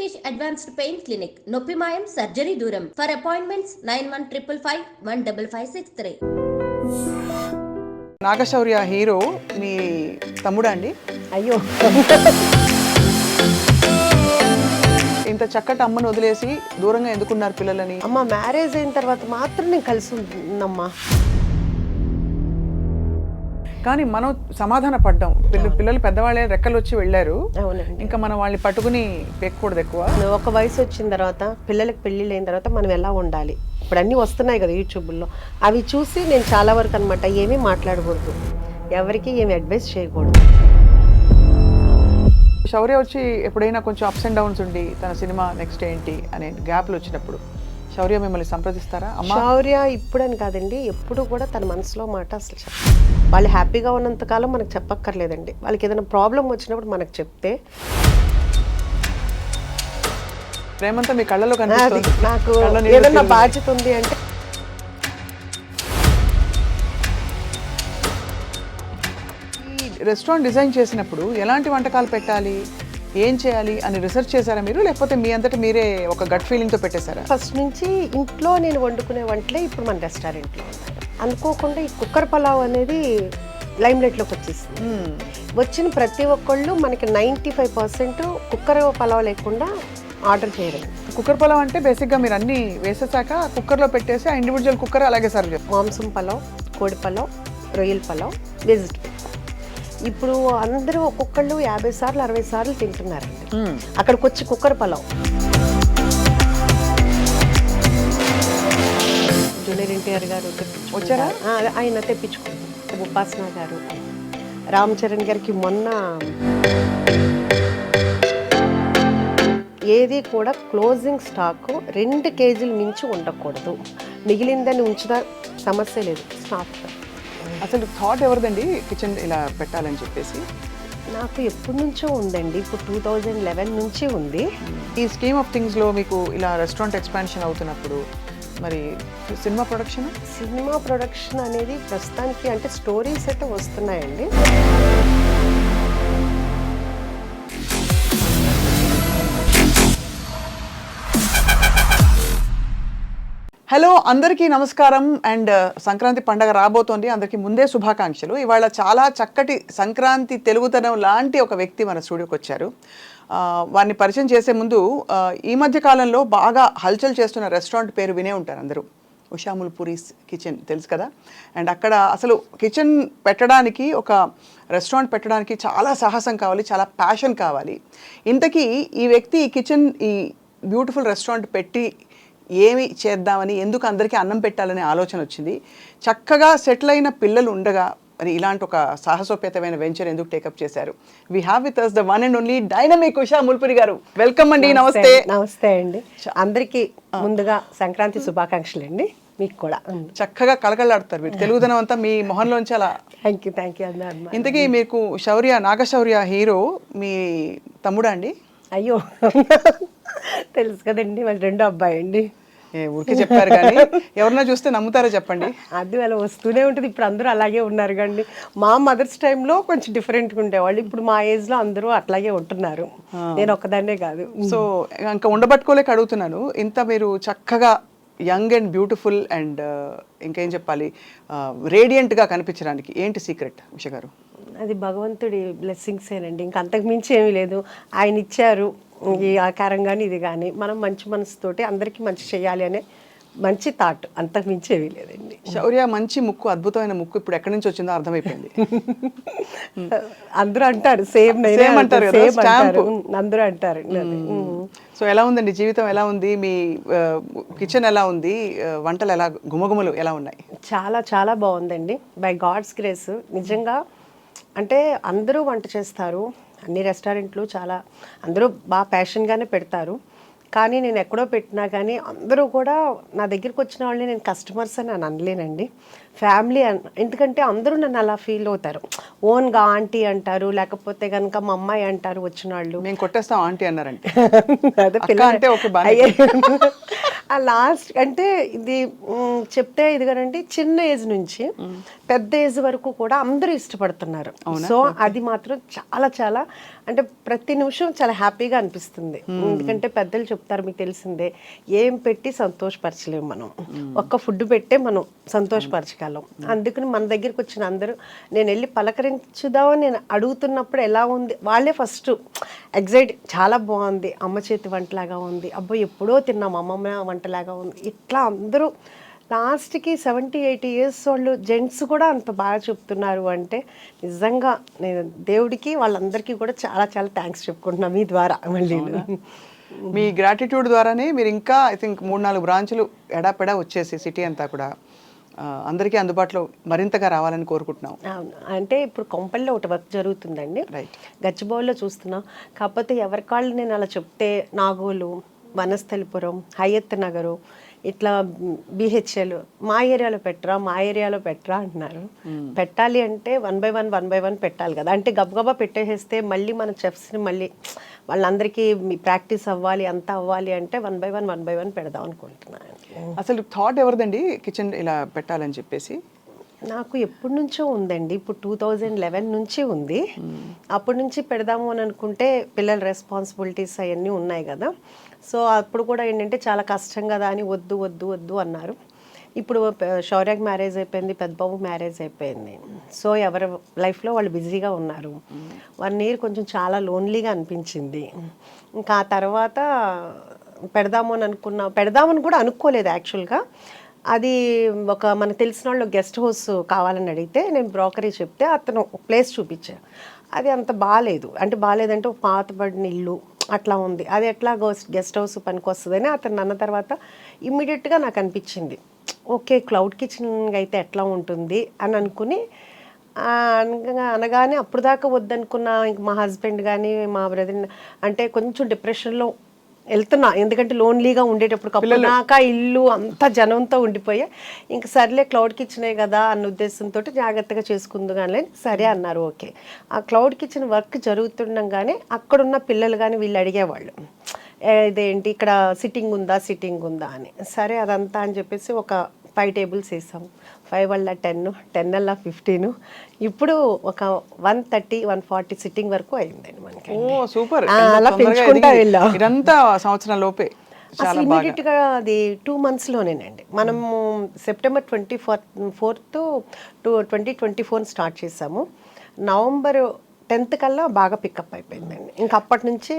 Rishikesh Advanced Pain Clinic, Noppimayam Surgery Duram. For appointments 9155515563. Nagashaurya hero మీ తమ్ముడా అండి? అయ్యో, ఇంత చక్కటి అమ్మను వదిలేసి దూరంగా ఎందుకున్నారు పిల్లలని? అమ్మ మ్యారేజ్ అయిన తర్వాత మాత్రం నేను కలిసి ఉంటున్నమ్మా. కానీ మనం సమాధాన పడ్డాం. పిల్లలు పెద్దవాళ్ళే రెక్కలు వచ్చి వెళ్ళారు. అవునండి. ఇంకా మనం వాళ్ళని పట్టుకుని పెక్కకూడదు ఎక్కువ. ఒక వయసు వచ్చిన తర్వాత పిల్లలకి పెళ్ళిళ్ళు అయిన తర్వాత మనం ఎలా ఉండాలి, ఇప్పుడు అన్నీ వస్తున్నాయి కదా యూట్యూబ్లో, అవి చూసి నేను చాలా వరకు అనమాట ఏమీ మాట్లాడకూడదు, ఎవరికి ఏమి అడ్వైస్ చేయకూడదు. శౌర్య వచ్చి ఎప్పుడైనా కొంచెం అప్స్ అండ్ డౌన్స్ ఉండి తన సినిమా నెక్స్ట్ ఏంటి అనే గ్యాప్లు వచ్చినప్పుడు శౌర్య మిమ్మల్ని సంప్రదిస్తారా? శౌర్య ఇప్పుడని కాదండి, ఎప్పుడు కూడా తన మనసులో మాట అసలు వాళ్ళు హ్యాపీగా ఉన్నంతకాలం మనకు చెప్పక్కర్లేదండి. వాళ్ళకి ఏదైనా ప్రాబ్లం వచ్చినప్పుడు మనకు చెప్తే ప్రేమంతా మీ కళ్ళలో కనిపిస్తుంది. నాకు ఏదైనా బాధ్యత ఉంది అంటే రెస్టారెంట్ డిజైన్ చేసినప్పుడు ఎలాంటి వంటకాలు పెట్టాలి, ఏం చేయాలి అని రీసెర్చ్ చేశారా మీరు, లేకపోతే మీ అంతటా మీరే ఒక గట్ ఫీలింగ్తో పెట్టేశారా? ఫస్ట్ నుంచి ఇంట్లో నేను వండుకునే వంటలే ఇప్పుడు మన రెస్టారెంట్లో ఉన్నాయి. అనుకోకుండా ఈ కుక్కర్ పలావ్ అనేది లైమ్లైట్లోకి వచ్చేసింది. వచ్చిన ప్రతి ఒక్కళ్ళు మనకి 95% కుక్కర్ పలావ్ లేకుండా ఆర్డర్ చేయడం. కుక్కర్ పలావ్ అంటే బేసిక్గా మీరు అన్నీ వేసేసాక కుక్కర్లో పెట్టేసి ఆ ఇండివిజువల్ కుక్కర్ అలాగే సర్వ్ చేస్తారు. మాంసం పలావ్, కోడి పలావ్, రొయ్యల పలావ్, వెజిటబుల్. ఇప్పుడు అందరూ ఒక్కొక్కళ్ళు 50 సార్లు 60 సార్లు తింటున్నారండి. అక్కడికి వచ్చి కుక్కర్ పలావ్. జూనియర్ ఎన్టీఆర్ గారు వచ్చారా? ఆయన తెప్పించుకుంటారు. ఉపాసన గారు, రామ్ చరణ్ గారికి మొన్న ఏది కూడా క్లోజింగ్ స్టాక్ 2 కేజీలు మించి ఉండకూడదు, మిగిలిందని ఉంచుదా సమస్య లేదు. స్టాక్ అసలు థాట్ ఎవరిదండి కిచెన్ ఇలా పెట్టాలని చెప్పేసి? నాకు ఎప్పటి నుంచో ఉందండి, ఇప్పుడు 2011 నుంచి ఉంది. ఈ స్కీమ్ ఆఫ్ థింగ్స్లో మీకు ఇలా రెస్టారెంట్ ఎక్స్పాన్షన్ అవుతున్నప్పుడు మరి సినిమా ప్రొడక్షన్ అనేది ప్రస్తుతానికి అంటే స్టోరీస్ అయితే వస్తున్నాయండి. హలో, అందరికీ నమస్కారం. అండ్ సంక్రాంతి పండగ రాబోతోంది, అందరికీ ముందే శుభాకాంక్షలు. ఇవాళ చాలా చక్కటి సంక్రాంతి తెలుగుతనం లాంటి ఒక వ్యక్తి మన స్టూడియోకి వచ్చారు. వారిని పరిచయం చేసే ముందు ఈ మధ్య కాలంలో బాగా హల్చల్ చేస్తున్న రెస్టారెంట్ పేరు వినే ఉంటారు అందరూ, ఉషా ముల్పూరీస్ కిచెన్, తెలుసు కదా. అండ్ అక్కడ అసలు కిచెన్ పెట్టడానికి, ఒక రెస్టారెంట్ పెట్టడానికి చాలా సాహసం కావాలి, చాలా ప్యాషన్ కావాలి. ఇంతకీ ఈ వ్యక్తి ఈ కిచెన్, ఈ బ్యూటిఫుల్ రెస్టారెంట్ పెట్టి ఏమి చేద్దామని, ఎందుకు అందరికీ అన్నం పెట్టాలనే ఆలోచన వచ్చింది. చక్కగా సెటిల్ అయిన పిల్లలు ఉండగా మరి ఇలాంటి ఒక సాహసోపేతమైన వెంచర్ ఎందుకు టేకప్ చేశారు? We have with us the one and only dynamic Usha Mulpuri గారు. వెల్కమ్ అండి. నమస్తే. నమస్తే అండి. అందరికీ ముందుగా సంక్రాంతి శుభాకాంక్షలు అండి. మీకు కూడా. చక్కగా కలకలాడుతారు మీరు, తెలుగుదనం అంతా మీ మొహంలోంచి అలా. థ్యాంక్ యూ అన్నారు. ఇంతకీ మీకు నాగశౌర్య హీరో మీ తమ్ముడా అండి? అయ్యో, తెలుసు కదండి, మరి రెండో అబ్బాయి అండి. ఊరికే చెప్పారు కానీ ఎవరన్నా చూస్తే నమ్ముతారో చెప్పండి. అది అలా వస్తూనే ఉంటుంది. ఇప్పుడు అందరూ అలాగే ఉన్నారు కండి. మా మదర్స్ టైంలో కొంచెం డిఫరెంట్గా ఉండేవాళ్ళు, ఇప్పుడు మా ఏజ్లో అందరూ అట్లాగే ఉంటున్నారు. నేను ఒక్కదాన్నే కాదు. సో ఇంకా ఉండబట్టుకోలేక అడుగుతున్నాను. ఇంత మీరు చక్కగా యంగ్ అండ్ బ్యూటిఫుల్ అండ్ ఇంకేం చెప్పాలి, రేడియంట్గా కనిపించడానికి ఏంటి సీక్రెట్ ఉష గారు? అది భగవంతుడి బ్లెస్సింగ్స్ ఏనండి, ఇంకా అంతకు మించి ఏమీ లేదు. ఆయన ఇచ్చారు ఈ ఆకారం కానీ ఇది కానీ, మనం మంచి మనసుతోటి అందరికీ మంచి చేయాలి అనే మంచి థాట్, అంతకు మించి ఏమీ లేదండి. శౌర్య మంచి ముక్కు, అద్భుతమైన ముక్కు ఇప్పుడు ఎక్కడి నుంచి వచ్చిందో అర్థమైపోయింది. అందరూ అంటారు, సేమ్ అంటారు, అందరూ అంటారు. సో ఎలా ఉందండి జీవితం, ఎలా ఉంది మీ కిచెన్, ఎలా ఉంది వంటలు, ఎలా గుమగుమలు ఎలా ఉన్నాయి? చాలా చాలా బాగుందండి, బై గాడ్స్ గ్రేస్. నిజంగా అంటే అందరూ వంట చేస్తారు, అన్ని రెస్టారెంట్లు చాలా అందరూ బాగా ప్యాషన్గానే పెడతారు. కానీ నేను ఎక్కడో పెట్టినా కానీ అందరూ కూడా నా దగ్గరికి వచ్చిన వాళ్ళని నేను కస్టమర్స్ అని అనలేనండి, ఫ్యామిలీ ఎందుకంటే అందరూ నన్ను అలా ఫీల్ అవుతారు. ఓన్గా ఆంటీ అంటారు, లేకపోతే కనుక మా అమ్మాయి అంటారు వచ్చిన వాళ్ళు. మేము కొట్టేస్తాం ఆంటీ అన్నారంటే. అదే ఆ లాస్ట్ అంటే ఇది చెప్తే ఇది కదండి, చిన్న ఏజ్ నుంచి పెద్ద ఏజ్ వరకు కూడా అందరూ ఇష్టపడుతున్నారు. సో అది మాత్రం చాలా చాలా అంటే ప్రతి నిమిషం చాలా హ్యాపీగా అనిపిస్తుంది. ఎందుకంటే పెద్దలు చెప్తారు, మీకు తెలిసిందే, ఏం పెట్టి సంతోషపరచలేము మనం, ఒక్క ఫుడ్ పెట్టే మనం సంతోషపరచగలం. అందుకని మన దగ్గరికి వచ్చిన అందరూ నేను వెళ్ళి పలకరించుదామని నేను అడుగుతున్నప్పుడు ఎలా ఉంది, వాళ్ళే ఫస్ట్ ఎగ్జైట్, చాలా బాగుంది, అమ్మ చేతి వంటలాగా ఉంది, అబ్బో ఎప్పుడో తిన్నాం అమ్మమ్మ వంటలాగా ఉంది, ఇట్లా అందరూ లాస్ట్కి 70-80 ఇయర్స్ వాళ్ళు జెంట్స్ కూడా అంత బాగా చెప్తున్నారు అంటే నిజంగా నేను దేవుడికి వాళ్ళందరికీ కూడా చాలా చాలా థ్యాంక్స్ చెప్పుకుంటున్నాను మీ ద్వారా. మళ్ళీ మీ గ్రాటిట్యూడ్ ద్వారానే మీరు ఇంకా ఐ థింక్ 3-4 బ్రాంచ్లు ఎడాపెడా వచ్చేసి సిటీ అంతా కూడా అందరికీ అందుబాటులో మరింతగా రావాలని కోరుకుంటున్నాం. అవును, అంటే ఇప్పుడు కొంపల్లో ఒకటి వర్క్ జరుగుతుందండి, గచ్చిబౌలిలో చూస్తున్నాం. కాకపోతే ఎవరికాళ్ళు నేను అలా చెప్తే నాగోలు, వనస్థలిపురం, హయత్ నగరు, ఇట్లా బిహెచ్ఎల్ మా ఏరియాలో పెట్టరా అంటున్నారు. పెట్టాలి అంటే 1 by 1 పెట్టాలి కదా, అంటే గబగబా పెట్టేసేస్తే మళ్ళీ మన చెఫ్స్ని మళ్ళీ వాళ్ళందరికీ ప్రాక్టీస్ అవ్వాలి, అంతా అవ్వాలి అంటే 1 by 1 పెడదాం అనుకుంటున్నాను. అసలు థాట్ ఎవరిదండి కిచెన్ ఇలా పెట్టాలని చెప్పేసి? నాకు ఎప్పటి నుంచో ఉందండి, ఇప్పుడు 2011 నుంచి ఉంది. అప్పటి నుంచి పెడదాము అని అనుకుంటే పిల్లల రెస్పాన్సిబిలిటీస్ అవన్నీ ఉన్నాయి కదా, సో అప్పుడు కూడా ఏంటంటే చాలా కష్టం కదా అని వద్దు వద్దు వద్దు అన్నారు. ఇప్పుడు శౌర్యకి మ్యారేజ్ అయిపోయింది, పెద్దబాబు మ్యారేజ్ అయిపోయింది, సో ఎవరి లైఫ్లో వాళ్ళు బిజీగా ఉన్నారు. 1 year కొంచెం చాలా లోన్లీగా అనిపించింది. ఇంకా ఆ తర్వాత పెడదామని కూడా అనుకోలేదు యాక్చువల్గా. అది ఒక మనకు తెలిసిన వాళ్ళు గెస్ట్ హౌస్ కావాలని అడిగితే నేను బ్రోకరీ చెప్తే అతను ప్లేస్ చూపించాను. అది అంత బాగాలేదంటే ఒక పాతబడిన ఇల్లు అట్లా ఉంది, అది ఎట్లా గెస్ట్ హౌస్ పనికి వస్తుందని అతను అన్న తర్వాత ఇమ్మీడియట్గా నాకు అనిపించింది, ఓకే క్లౌడ్ కిచెన్ అయితే ఎట్లా ఉంటుంది అని అనుకుని అనగానే అప్పుడు దాకా వద్దనుకున్న ఇంక మా హస్బెండ్ కానీ మా బ్రదర్ అంటే కొంచెం డిప్రెషన్లో వెళ్తున్నా, ఎందుకంటే లోన్లీగా ఉండేటప్పుడు కప్పునాక ఇల్లు అంతా జనంతో ఉండిపోయా. ఇంక సర్లే క్లౌడ్ కిచెనే కదా అన్న ఉద్దేశంతో జాగ్రత్తగా చేసుకుందు కానీ సరే అన్నారు. ఓకే, ఆ క్లౌడ్ కిచెన్ వర్క్ జరుగుతుండగానే అక్కడున్న పిల్లలు కానీ వీళ్ళు అడిగేవాళ్ళు, ఇదేంటి ఇక్కడ సిట్టింగ్ ఉందా అని. సరే అదంతా అని చెప్పేసి ఒక 5 tables వేసాము. 5 వల్ల 10, 10 వల్ల 15, ఇప్పుడు ఒక 130-140 సిట్టింగ్ వరకు అయిందండి మనకి. సూపర్, అలా పెంచుకుంటా వెళ్ళాం. ఇదంతా సంవత్సరం లోపే అసలు ఇమీడియట్గా అది 2 monthsలోనేనండి. మనము September 24th to 2024 స్టార్ట్ చేసాము. November 10th కల్లా బాగా పికప్ అయిపోయిందండి. ఇంక అప్పటి నుంచి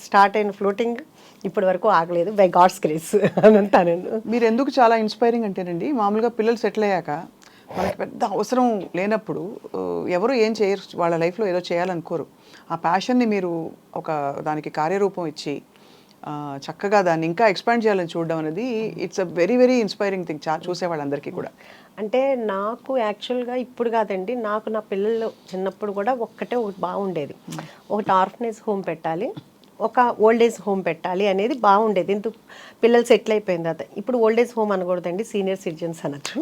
స్టార్ట్ అయిన ఫ్లోటింగ్ ఇప్పటి వరకు ఆగలేదు, బై గాడ్స్ గ్రేస్ అని అంటాను. మీరు ఎందుకు చాలా ఇన్స్పైరింగ్ అంటేనండి, మామూలుగా పిల్లలు సెటిల్ అయ్యాక మనకి పెద్ద అవసరం లేనప్పుడు ఎవరు ఏం చేయరు, వాళ్ళ లైఫ్లో ఏదో చేయాలనుకోరు. ఆ ప్యాషన్ని మీరు ఒక దానికి కార్యరూపం ఇచ్చి చక్కగా దాన్ని ఇంకా ఎక్స్పాండ్ చేయాలని చూడడం అనేది it's a very very inspiring thing చూసే వాళ్ళందరికీ కూడా. అంటే నాకు యాక్చువల్గా ఇప్పుడు కాదండి, నాకు నా పిల్లలు చిన్నప్పుడు కూడా ఒకటి బాగుండేది, ఒకటి ఆర్ఫనేజ్ హోమ్ పెట్టాలి, ఒక ఓల్డ్ ఏజ్ హోమ్ పెట్టాలి అనేది బాగుండేది. ఎందుకు పిల్లలు సెటిల్ అయిపోయిన తర్వాత ఇప్పుడు ఓల్డ్ ఏజ్ హోమ్ అనకూడదండి, సీనియర్ సిటిజన్స్ అనొచ్చు.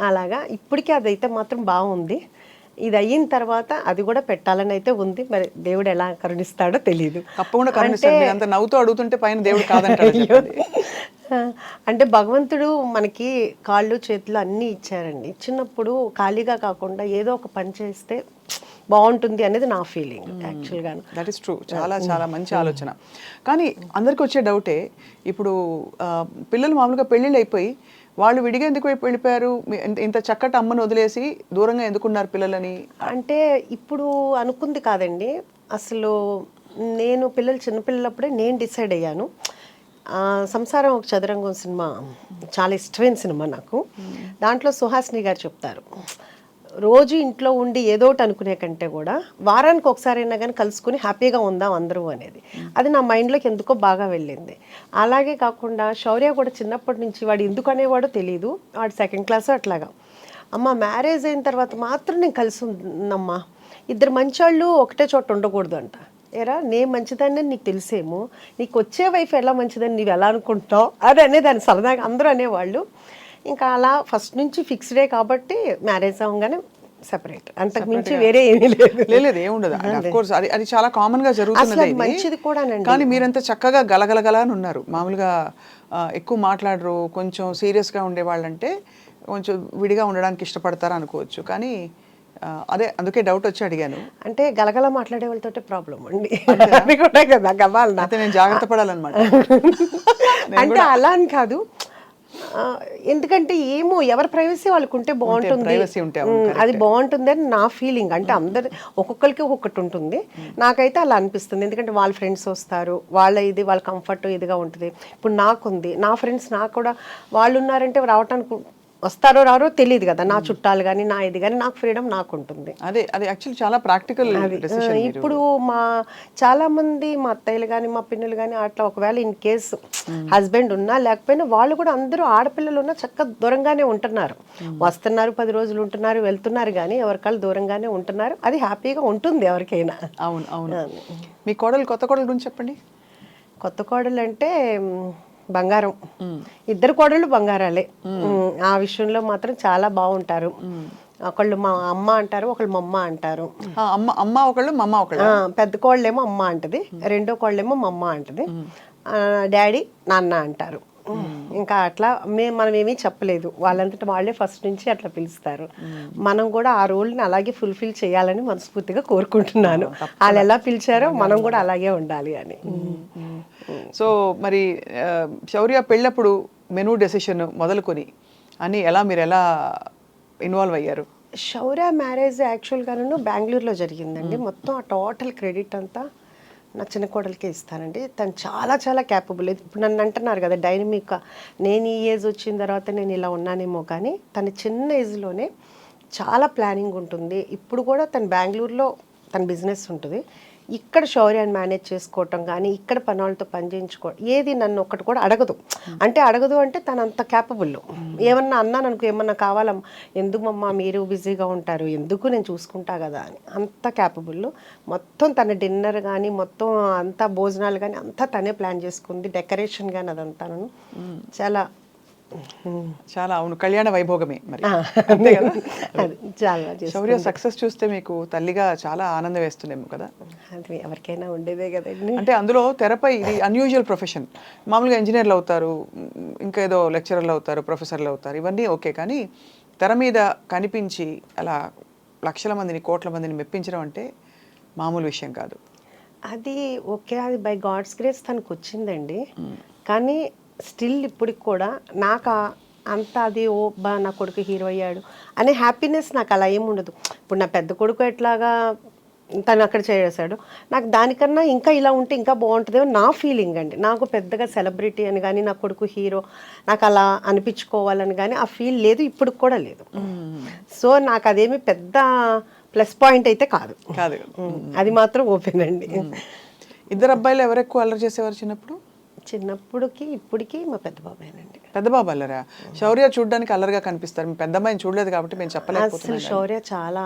అలాగా ఇప్పటికీ అదైతే మాత్రం బాగుంది. ఇది అయిన తర్వాత అది కూడా పెట్టాలని అయితే ఉంది, మరి దేవుడు ఎలా కరుణిస్తాడో తెలియదు. తప్పకుండా కరుణిస్తాడు. అంత నవ్వుతూ అడుగుతుంటే పైన దేవుడు కాదంటాడు. అంటే భగవంతుడు మనకి కాళ్ళు చేతులు అన్నీ ఇచ్చారండి. చిన్నప్పుడు ఖాళీగా కాకుండా ఏదో ఒక పని చేస్తే బాగుంటుంది అనేది నా ఫీలింగ్ యాక్చువల్గా. దట్ ఈస్ ట్రూ, చాలా చాలా మంచి ఆలోచన. కానీ అందరికి వచ్చే డౌటే, ఇప్పుడు పిల్లలు మామూలుగా పెళ్ళిళ్ళు అయిపోయి వాళ్ళు విడిగా ఎందుకు వెళ్ళిపోయారు, ఇంత చక్కటి అమ్మను వదిలేసి దూరంగా ఎందుకున్నారు పిల్లలని? అంటే ఇప్పుడు అనుకుంది కాదండి, అసలు నేను పిల్లలు చిన్నపిల్లలప్పుడే నేను డిసైడ్ అయ్యాను. సంసారం ఒక చదరంగం సినిమా చాలా ఇష్టమైన సినిమా నాకు. దాంట్లో సుహాసిని గారు చెప్తారు, రోజు ఇంట్లో ఉండి ఏదో ఒకటి అనుకునే కంటే కూడా వారానికి ఒకసారైనా కానీ కలుసుకుని హ్యాపీగా ఉందాం అందరూ అనేది. అది నా మైండ్లోకి ఎందుకో బాగా వెళ్ళింది. అలాగే కాకుండా శౌర్య కూడా చిన్నప్పటి నుంచి వాడు ఎందుకు అనేవాడో తెలియదు, వాడు 2nd class అట్లాగా, అమ్మ మ్యారేజ్ అయిన తర్వాత మాత్రం నేను కలిసి ఉన్నమ్మా, 2 మంచోళ్ళు ఒకటే చోట ఉండకూడదు అంట. ఏరా నేను మంచిదాన్ని నీకు తెలిసేమో, నీకు వచ్చే వైఫ్ ఎలా మంచిదని నీవు ఎలా అనుకుంటావు అది అనేదాన్ని సరదాగా అందరూ అనేవాళ్ళు. ఇంకా అలా ఫస్ట్ నుంచి ఫిక్స్డే కాబట్టి మ్యారేజ్ అవ్వగానే సెపరేట్, అంతకు మించి వేరే ఏమీ లేదు. లేదు ఏముండదు. అఫ్ కోర్స్ అది అది చాలా కామన్ గా జరుగుతున్నది అసలు మంచిది కూడానండి. కానీ మీరంతా చక్కగా గలగలగలా అని ఉన్నారు. మామూలుగా ఎక్కువ మాట్లాడరు, కొంచెం సీరియస్ గా ఉండేవాళ్ళంటే కొంచెం విడిగా ఉండడానికి ఇష్టపడతారు అనుకోవచ్చు. కానీ అదే అందుకే డౌట్ వచ్చి అడిగాను. అంటే గలగల మాట్లాడే వాళ్ళతో ప్రాబ్లం అండి. అది కూడా కదా గబాల్. అయితే నేను జాగ్రత్త పడాలన్నమాట. అంటే అలా అని కాదు, ఎందుకంటే ఏమో ఎవరి ప్రైవసీ వాళ్ళకు ఉంటే బాగుంటుంది, ప్రైవసీ ఉంటే అది బాగుంటుంది అని నా ఫీలింగ్. అంటే అందరు ఒక్కొక్కరికి ఒక్కొక్కటి ఉంటుంది, నాకైతే అలా అనిపిస్తుంది. ఎందుకంటే వాళ్ళ ఫ్రెండ్స్ వస్తారు, వాళ్ళ కంఫర్ట్ ఇదిగా ఉంటుంది. ఇప్పుడు నాకుంది, నా ఫ్రెండ్స్ నాకు కూడా వాళ్ళు ఉన్నారంటే రావటానికి వస్తారో రారో తెలియదు కదా, నా చుట్టాలు కానీ నా ఇది కానీ, నాకు ఫ్రీడమ్ నాకు ఉంటుంది. అదే అది యాక్చువల్లీ చాలా ప్రాక్టికల్ డెసిషన్. ఇప్పుడు మా చాలా మంది మా అత్తయ్యలు కానీ మా పిన్నులు కానీ అట్లా ఒకవేళ ఇన్ కేస్ హస్బెండ్ ఉన్నా లేకపోయినా వాళ్ళు కూడా అందరూ ఆడపిల్లలు ఉన్నా చక్కగా దూరంగానే ఉంటున్నారు, వస్తున్నారు 10 రోజులు ఉంటున్నారు వెళ్తున్నారు, కానీ ఎవరికాళ్ళు దూరంగానే ఉంటున్నారు. అది హ్యాపీగా ఉంటుంది ఎవరికైనా. అవును అవును. మీ కోడలు, కొత్త కోడలు గురించి చెప్పండి. కొత్త కోడలు అంటే బంగారం, ఇద్దరు కోడళ్ళు బంగారాలే. ఆ విషయంలో మాత్రం చాలా బాగుంటారు. ఒకళ్ళు మా అమ్మ అంటారు, ఒకళ్ళు మా అమ్మ అంటారు. అమ్మ ఒకళ్ళు, మా అమ్మ ఒకళ్ళు. పెద్ద కోళ్ళేమో అమ్మ అంటది, రెండో కోళ్ళేమో మా అమ్మ అంటది, డాడీ నాన్న అంటారు. ఇంకా అట్లా మనం ఏమీ చెప్పలేదు, వాళ్ళంతటా వాళ్ళే ఫస్ట్ నుంచి అట్లా పిలుస్తారు. మనం కూడా ఆ రోల్ని అలాగే ఫుల్ఫిల్ చేయాలని మనస్ఫూర్తిగా కోరుకుంటున్నాను. వాళ్ళు ఎలా పిలిచారో మనం కూడా అలాగే ఉండాలి అని. సో మరి శౌర్య పెళ్ళప్పుడు మెనూ డెసిషన్ మొదలుకొని అని మీరు ఎలా ఇన్వాల్వ్ అయ్యారు? శౌర్య మ్యారేజ్ యాక్చువల్గాను బెంగళూరులో జరిగిందండి. మొత్తం ఆ టోటల్ క్రెడిట్ అంతా నా చిన్న కోడలికే ఇస్తానండి. తను చాలా చాలా క్యాపబుల్. ఇప్పుడు నన్ను అంటున్నారు కదా డైనమిక్గా, నేను ఈ ఏజ్ వచ్చిన తర్వాత నేను ఇలా ఉన్నానేమో, కానీ తన చిన్న ఏజ్లోనే చాలా ప్లానింగ్ ఉంటుంది. ఇప్పుడు కూడా తను బెంగళూరులో తన బిజినెస్ ఉంటుంది, ఇక్కడ శౌర్యాన్ని మేనేజ్ చేసుకోవటం కానీ ఇక్కడ పనులతో పని చేయించుకోవడం, ఏది నన్ను ఒక్కటి కూడా అడగదు. అడగదు అంటే తను అంత క్యాపబుల్. ఏమన్నా అన్నాను అనుకో, ఏమన్నా కావాలమ్మా, ఎందుకమ్మా మీరు బిజీగా ఉంటారు, ఎందుకు నేను చూసుకుంటా కదా అని, అంత క్యాపబుల్. మొత్తం తన డిన్నర్ కానీ మొత్తం అంతా భోజనాలు కానీ అంతా తనే ప్లాన్ చేసుకుంది, డెకరేషన్ కానీ అదంతా చాలా చాలా. అవును, కళ్యాణ వైభోగమే మరి. చాలా శౌర్య సక్సెస్ చూస్తే మీకు తల్లిగా చాలా ఆనందం వేస్తుందేమో కదా? అది ఎవరికైనా ఉండేదే కదండి. అంటే అందులో తెరపై ఇది అన్యూజువల్ ప్రొఫెషన్. మామూలుగా ఇంజనీర్లు అవుతారు, ఇంకా ఏదో లెక్చరర్లు అవుతారు, ప్రొఫెసర్లు అవుతారు, ఇవన్నీ ఓకే. కానీ తెర మీద కనిపించి అలా లక్షల మందిని, కోట్ల మందిని మెప్పించడం అంటే మామూలు విషయం కాదు. అది ఓకే, అది బై గాడ్స్ గ్రేస్ తనకు వచ్చిందండి. కానీ స్టిల్ ఇప్పటికి కూడా నాకు అంత అది నా కొడుకు హీరో అయ్యాడు అనే హ్యాపీనెస్ నాకు అలా ఏమి ఉండదు. ఇప్పుడు నా పెద్ద కొడుకు ఎట్లాగా తను అక్కడ చేసాడు, నాకు దానికన్నా ఇంకా ఇలా ఉంటే ఇంకా బాగుంటుందేమో నా ఫీలింగ్ అండి. నాకు పెద్దగా సెలబ్రిటీ అని కానీ నా కొడుకు హీరో నాకు అలా అనిపించుకోవాలని కానీ ఆ ఫీల్ లేదు, ఇప్పుడు కూడా లేదు. సో నాకు అదేమి పెద్ద ప్లస్ పాయింట్ అయితే కాదు. అది మాత్రం ఓపెన్ అండి. ఇద్దరు అబ్బాయిలు ఎవరు ఎక్కువ అల్లరి చేసేవారు చిన్నప్పుడు? చిన్నప్పుడుకి ఇప్పటికి మా పెద్ద బాబాయేనండి. పెద్ద బాబు అల్లరా? శౌర్య చూడడానికి అల్లరిగా కనిపిస్తారు, మీ పెద్ద అమ్మాయిని చూడలేదు కాబట్టి మేము చెప్పలేకపోతున్నాం. అసలు శౌర్య చాలా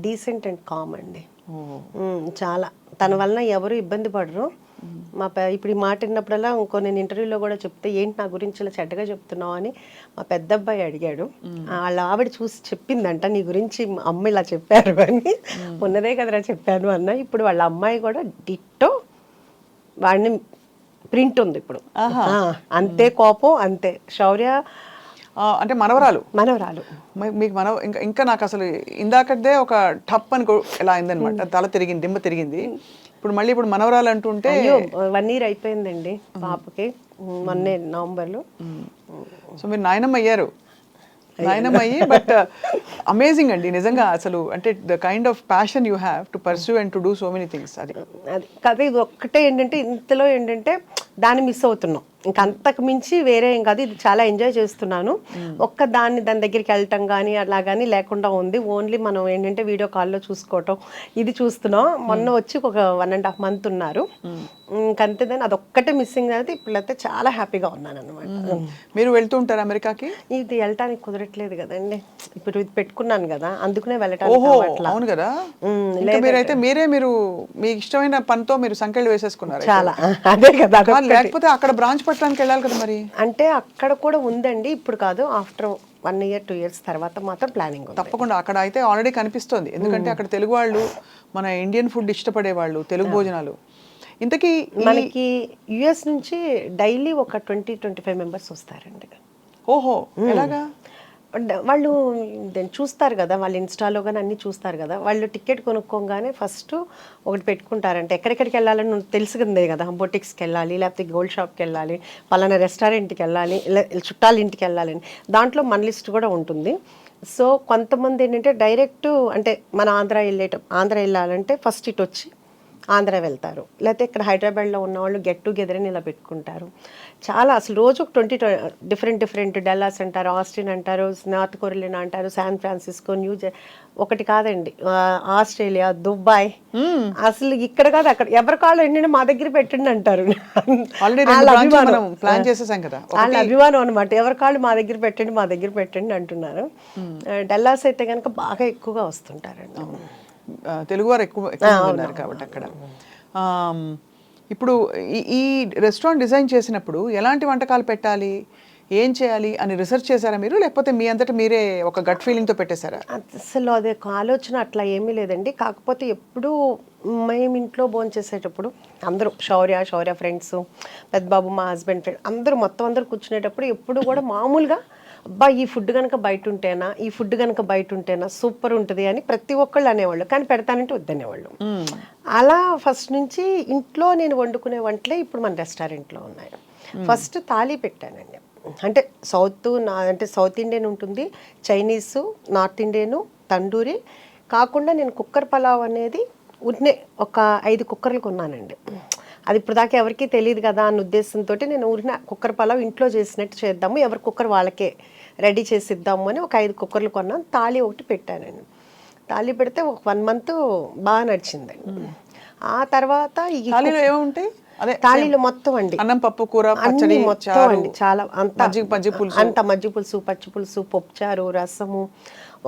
డీసెంట్ అండ్ కామ్ అండి. చాలా తన వలన ఎవరు ఇబ్బంది పడరు. ఇప్పుడు ఈ మాట విన్నప్పుడల్లా ఇంకో నేను ఇంటర్వ్యూలో కూడా చెప్తే, ఏంటి నా గురించి ఇలా చెడ్డగా చెప్తున్నావు అని మా పెద్ద అబ్బాయి అడిగాడు. వాళ్ళ ఆవిడ చూసి చెప్పిందంట, నీ గురించి అమ్మ ఇలా చెప్పారు అని. ఉన్నదే కదరా చెప్పాను అన్న. ఇప్పుడు వాళ్ళ అమ్మాయి కూడా డిట్టో వాడిని ప్రింట్ ఉంది ఇప్పుడు. అంతే కోపం, అంతే. శౌర్య అంటే మనవరాలు మీకు ఇంకా నాకు అసలు ఇందాకదే ఒక టప్ అని ఎలా అయిందనమాట, తల తిరిగింది, దిమ్మ తిరిగింది. ఇప్పుడు మనవరాలు అంటుంటే 1 year అయిపోయిందండి పాపకి, మొన్నే నవంబర్లో. సో మీరు నాయనమ్మ అయ్యారు. బట్ అమేజింగ్ అండి నిజంగా. అసలు అంటే the kind of passion you have to pursue and to do so many things. అది కదా, ఇది ఒక్కటే ఏంటంటే ఇంతలో ఏంటంటే దాన్ని మిస్ అవుతున్నాం. ఇంకా అంతకు మించి వేరే ఏం కాదు, ఇది చాలా ఎంజాయ్ చేస్తున్నాను. దాని దగ్గరికి వెళ్ళటం కానీ అలా కానీ లేకుండా ఉంది. ఓన్లీ మనం ఏంటంటే వీడియో కాల్లో చూసుకోవటం, ఇది చూస్తున్నాం. మొన్న వచ్చి ఒక 1.5 months ఉన్నారు, ఇంకంతే. దాన్ని అదొక్కటే మిస్సింగ్ అయితే ఇప్పుడైతే చాలా హ్యాపీగా ఉన్నాను అనమాట. మీరు వెళ్తూ ఉంటారు అమెరికాకి? ఇది వెళ్ళటానికి కుదరట్లేదు కదండి, ఇప్పుడు ఇది పెట్టుకున్నాను కదా, అందుకునే వెళ్ళటానికి. అవును కదా. మీరు మీ ఇష్టమైన పనితో మీరు సంఖ్యలు వేసేసుకున్నారు చాలా. అదే కదా, లేకపోతే అక్కడ బ్రాంచ్ పట్టడానికి వెళ్ళాలి కదా మరి. అంటే అక్కడ కూడా ఉందండి, ఇప్పుడు కాదు, ఆఫ్టర్ 1 year 2 years తర్వాత మాత్రం ప్లానింగ్ ఉంది. తప్పకుండా అక్కడ అయితే ఆల్రెడీ కనిపిస్తోంది, ఎందుకంటే అక్కడ తెలుగు వాళ్ళు మన ఇండియన్ ఫుడ్ ఇష్టపడే వాళ్ళు, తెలుగు భోజనాలు. ఇంతకీ మనకి యుఎస్ నుంచి డైలీ ఒక 20-25 మెంబర్స్ వస్తారండి. ఓహో, ఎలాగా? వాళ్ళు చూస్తారు కదా, వాళ్ళు ఇన్స్టాలో కానీ అన్నీ చూస్తారు కదా, వాళ్ళు టికెట్ కొనుక్కోగానే ఫస్ట్ ఒకటి పెట్టుకుంటారంటే ఎక్కడెక్కడికి వెళ్ళాలని తెలుసుకుందే కదా, బొటిక్స్కి వెళ్ళాలి, లేకపోతే గోల్డ్ షాప్కి వెళ్ళాలి, పలానా రెస్టారెంట్కి వెళ్ళాలి, చుట్టాల ఇంటికి వెళ్ళాలని దాంట్లో మన లిస్ట్ కూడా ఉంటుంది. సో కొంతమంది ఏంటంటే డైరెక్ట్ అంటే మన ఆంధ్ర వెళ్ళాలంటే ఫస్ట్ ఇటు వచ్చి ఆంధ్ర వెళ్తారు, లేకపోతే ఇక్కడ హైదరాబాద్లో ఉన్న వాళ్ళు గెట్ టుగెదర్ అని ఇలా పెట్టుకుంటారు. చాలా అసలు రోజు 20 డిఫరెంట్ డల్లాస్ అంటారు, ఆస్టిన్ అంటారు, నార్త్ కొరియన్ అంటారు, శాన్ ఫ్రాన్సిస్కో, ఒకటి కాదండి, ఆస్ట్రేలియా, దుబాయ్, అసలు ఇక్కడ కాదు అక్కడ ఎవరి కాళ్ళు ఎన్ని మా దగ్గర పెట్టండి అంటారు. వాళ్ళ అభిమానం అనమాట, ఎవరి కాళ్ళు మా దగ్గర పెట్టండి అంటున్నారు. డల్లాస్ అయితే కనుక బాగా ఎక్కువగా వస్తుంటారండి, తెలుగువారు ఎక్కువ ఉన్నారు కాబట్టి అక్కడ. ఇప్పుడు ఈ రెస్టారెంట్ డిజైన్ చేసినప్పుడు ఎలాంటి వంటకాలు పెట్టాలి, ఏం చేయాలి అని రీసెర్చ్ చేశారా మీరు, లేకపోతే మీ అంతటా మీరే ఒక గట్ ఫీలింగ్తో పెట్టేశారా? అసలు అదే ఆలోచన అట్లా ఏమీ లేదండి. కాకపోతే ఎప్పుడు మేము ఇంట్లో భోంచేసేటప్పుడు అందరూ శౌర్య ఫ్రెండ్స్, పెద్దబాబు మా హస్బెండ్ ఫ్రెండ్ అందరూ కూర్చునేటప్పుడు ఎప్పుడు కూడా మామూలుగా అబ్బా ఈ ఫుడ్ కనుక బయట ఉంటేనా సూపర్ ఉంటుంది అని ప్రతి ఒక్కళ్ళు అనేవాళ్ళు, కానీ పెడతానంటే వద్దనేవాళ్ళు. అలా ఫస్ట్ నుంచి ఇంట్లో నేను వండుకునే వంటలే ఇప్పుడు మన రెస్టారెంట్లో ఉన్నాయి. ఫస్ట్ థాలీ పెట్టానండి, అంటే సౌత్ ఇండియన్ ఉంటుంది, చైనీసు, నార్త్ ఇండియను, తండూరి కాకుండా నేను కుక్కర్ పలావ్ అనేది ఒక 5 కుక్కర్లు కొన్నానండి. అది ఇప్పుడు దాకా ఎవరికీ తెలియదు కదా అన్న ఉద్దేశంతో నేను కుక్కర్ పలావ్ ఇంట్లో చేసినట్టు చేద్దాము, ఎవరి కుక్కర్ వాళ్ళకే రెడీ చేసి ఇద్దాము అని ఒక 5 కుక్కర్లు కొన్నాను. తాళి ఒకటి పెట్టానండి. తాళి పెడితే ఒక 1 month బాగా నడిచిందండి. ఆ తర్వాత ఈ తాళీలో మొత్తం అండి అన్నం, పప్పు, కూర, అన్ని మొత్తం అండి, చాలా అంత మజ్జిగ పులుసు, పచ్చి పులుసు, పప్పుచారు, రసము,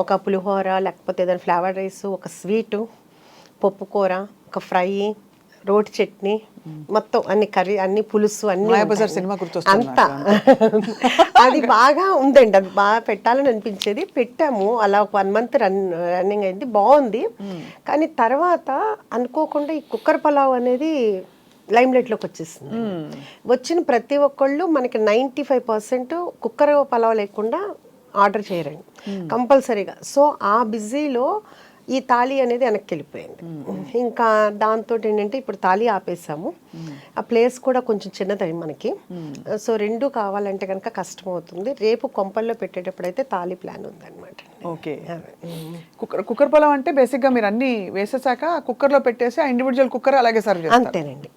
ఒక పులిహోర, లేకపోతే ఏదైనా ఫ్లేవర్ రైస్, ఒక స్వీటు, పప్పు కూర, ఒక ఫ్రై, రోటి చట్నీ, మొత్తం అన్ని కర్రీ, అన్ని పులుసు, అన్ని అంతా అది బాగా ఉందండి. అది బాగా పెట్టాలని అనిపించేది, పెట్టాము. అలా ఒక 1 month రన్నింగ్ అయింది, బాగుంది. కానీ తర్వాత అనుకోకుండా ఈ కుక్కర్ పలావ్ అనేది లైమ్ లైట్లోకి వచ్చేసింది. వచ్చిన ప్రతి ఒక్కళ్ళు మనకి 95% కుక్కర్ పలావ్ లేకుండా ఆర్డర్ చేయరండి కంపల్సరీగా. సో ఆ బిజీలో ఈ తాళి అనేది వెనక్కి వెళ్ళిపోయింది. ఇంకా దాంతో ఏంటంటే ఇప్పుడు తాళి ఆపేసాము. ఆ ప్లేస్ కూడా కొంచెం చిన్నది మనకి, సో 2 కావాలంటే కనుక కష్టం అవుతుంది. రేపు కొంపల్లో పెట్టేటప్పుడు అయితే తాళి ప్లాన్ ఉందన్నమాట. ఓకే, కుక్కర్ పలావ్ అంటే బేసిక్గా మీరు అన్ని వేసేసాక కుక్కర్లో పెట్టేసి ఆ ఇండివిజువల్ కుక్కర్ అలాగే సర్వ్ చేస్తారు? అంతేనండి,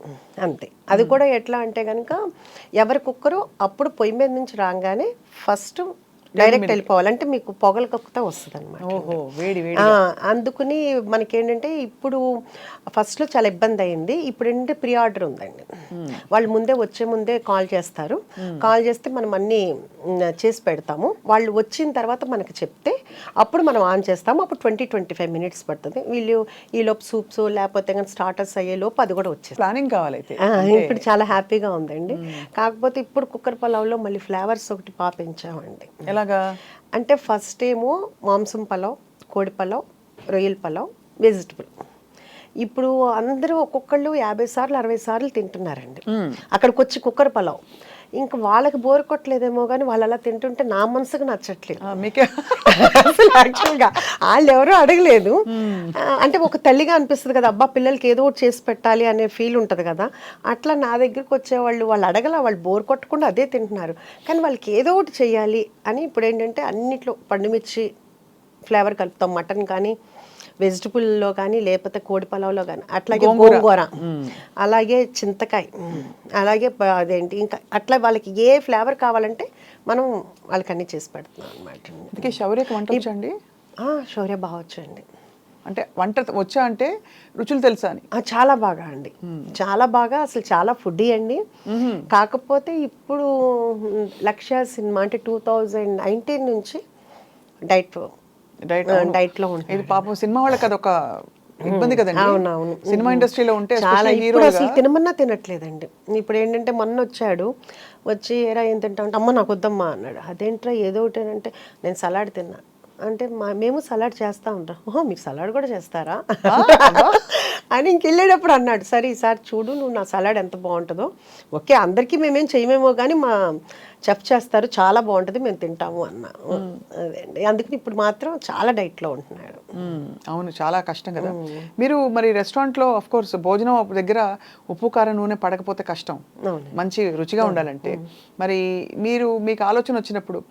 అంతే. అది కూడా ఎట్లా అంటే కనుక ఎవరి కుక్కరు అప్పుడు పొయ్యి మీద నుంచి రాగానే ఫస్ట్ డైరెక్ట్ వెళ్ళిపోవాలంటే మీకు పొగలు కక్కుతా వస్తుంది అనమాట. అందుకుని మనకేంటంటే ఇప్పుడు ఫస్ట్లో చాలా ఇబ్బంది అయింది. ఇప్పుడు ఏంటంటే ప్రీ ఆర్డర్ ఉందండి, వాళ్ళు వచ్చే ముందే కాల్ చేస్తారు. కాల్ చేస్తే మనం అన్నీ చేసి పెడతాము. వాళ్ళు వచ్చిన తర్వాత మనకు చెప్తే అప్పుడు మనం ఆన్ చేస్తాము. అప్పుడు 20-25 minutes పడుతుంది. వీళ్ళు ఈలోపు సూప్స్ లేకపోతే కానీ స్టార్టర్స్ అయ్యేలోపు అది కూడా వచ్చేది. ప్లానింగ్ కావాలి. ఇప్పుడు చాలా హ్యాపీగా ఉందండి. కాకపోతే ఇప్పుడు కుక్కర్ పలావ్లో మళ్ళీ ఫ్లేవర్స్ ఒకటి పెంచామండి. ఎలాగా అంటే ఫస్ట్ ఏమో మాంసం పలావ్, కోడి పలావ్, రొయ్యల పలావ్, వెజిటబుల్. ఇప్పుడు అందరూ ఒక్కొక్కళ్ళు 50 సార్లు 60 సార్లు తింటున్నారండి అక్కడికి వచ్చి కుక్కర్ పలావ్. ఇంకా వాళ్ళకి బోర్ కొట్టలేదేమో కానీ వాళ్ళు అలా తింటుంటే నా మనసుకు నచ్చట్లేదు. అసలు యాక్చువల్గా వాళ్ళు ఎవరూ అడగలేదు. అంటే ఒక తల్లిగా అనిపిస్తుంది కదా, అబ్బా పిల్లలకి ఏదో ఒకటి చేసి పెట్టాలి అనే ఫీల్ ఉంటుంది కదా. అట్లా నా దగ్గరికి వచ్చేవాళ్ళు వాళ్ళు బోర్ కొట్టకుండా అదే తింటున్నారు, కానీ వాళ్ళకి ఏదో ఒకటి చెయ్యాలి అని ఇప్పుడు ఏంటంటే అన్నిట్లో పండుమిర్చి ఫ్లేవర్ కలుపుతాం, మటన్ కానీ వెజిటబుల్లో కానీ లేకపోతే కోడి పలావ్లో కానీ, అట్లాగే గోంగూర, అలాగే చింతకాయ, అలాగే అదేంటి ఇంకా అట్లా వాళ్ళకి ఏ ఫ్లేవర్ కావాలంటే మనం వాళ్ళకి అన్నీ చేసి పెడుతున్నాం అనమాట. శౌర్యకి వంట వచ్చండి? శౌర్య బాగా వచ్చండి. అంటే వంట వచ్చా అంటే రుచులు తెలుసా అని? చాలా బాగా అండి, చాలా బాగా. అసలు చాలా ఫుడ్డీ అండి. కాకపోతే ఇప్పుడు లక్ష్య సినిమా అంటే 2019 నుంచి డైట్లో ఉంటుంది. ఇది పాపం సినిమా వాళ్ళకి అదొక ఇబ్బంది కదండి అవునవును. సినిమా ఇండస్ట్రీలో ఉంటే చాలా especially ఇప్పుడు హీరోలుగా. అసలు తినమన్నా తినట్లేదండి. ఇప్పుడు ఏంటంటే మొన్న వచ్చాడు, వచ్చి ఏరా ఏం తింటావు అంటే అమ్మ నాకు వద్దమ్మా అన్నాడు. అదేంట్రా ఏదో ఒకటి అంటే నేను సలాడ్ తిన్నా అంటే మేము సలాడ్ చేస్తా ఉంటాం. ఓహో మీరు సలాడ్ కూడా చేస్తారా అని ఇంకెళ్ళేటప్పుడు అన్నాడు. సరే ఈసారి చూడు నువ్వు నా సలాడ్ ఎంత బాగుంటుందో. ఓకే అందరికీ మేమేం చేయమేమో కానీ మా చెఫ్ చేస్తారు చాలా బాగుంటుంది మేము తింటాము అన్న. అదే అండి అందుకని ఇప్పుడు మాత్రం చాలా డైట్లో ఉంటున్నాడు. అవును చాలా కష్టం కదా. మీరు మరి రెస్టారెంట్లో ఆఫ్ కోర్స్ భోజనం దగ్గర ఉప్పు కారం నూనె పడకపోతే కష్టం, మంచి రుచిగా ఉండాలంటే. మరి మీకు ఆలోచన వచ్చినప్పుడు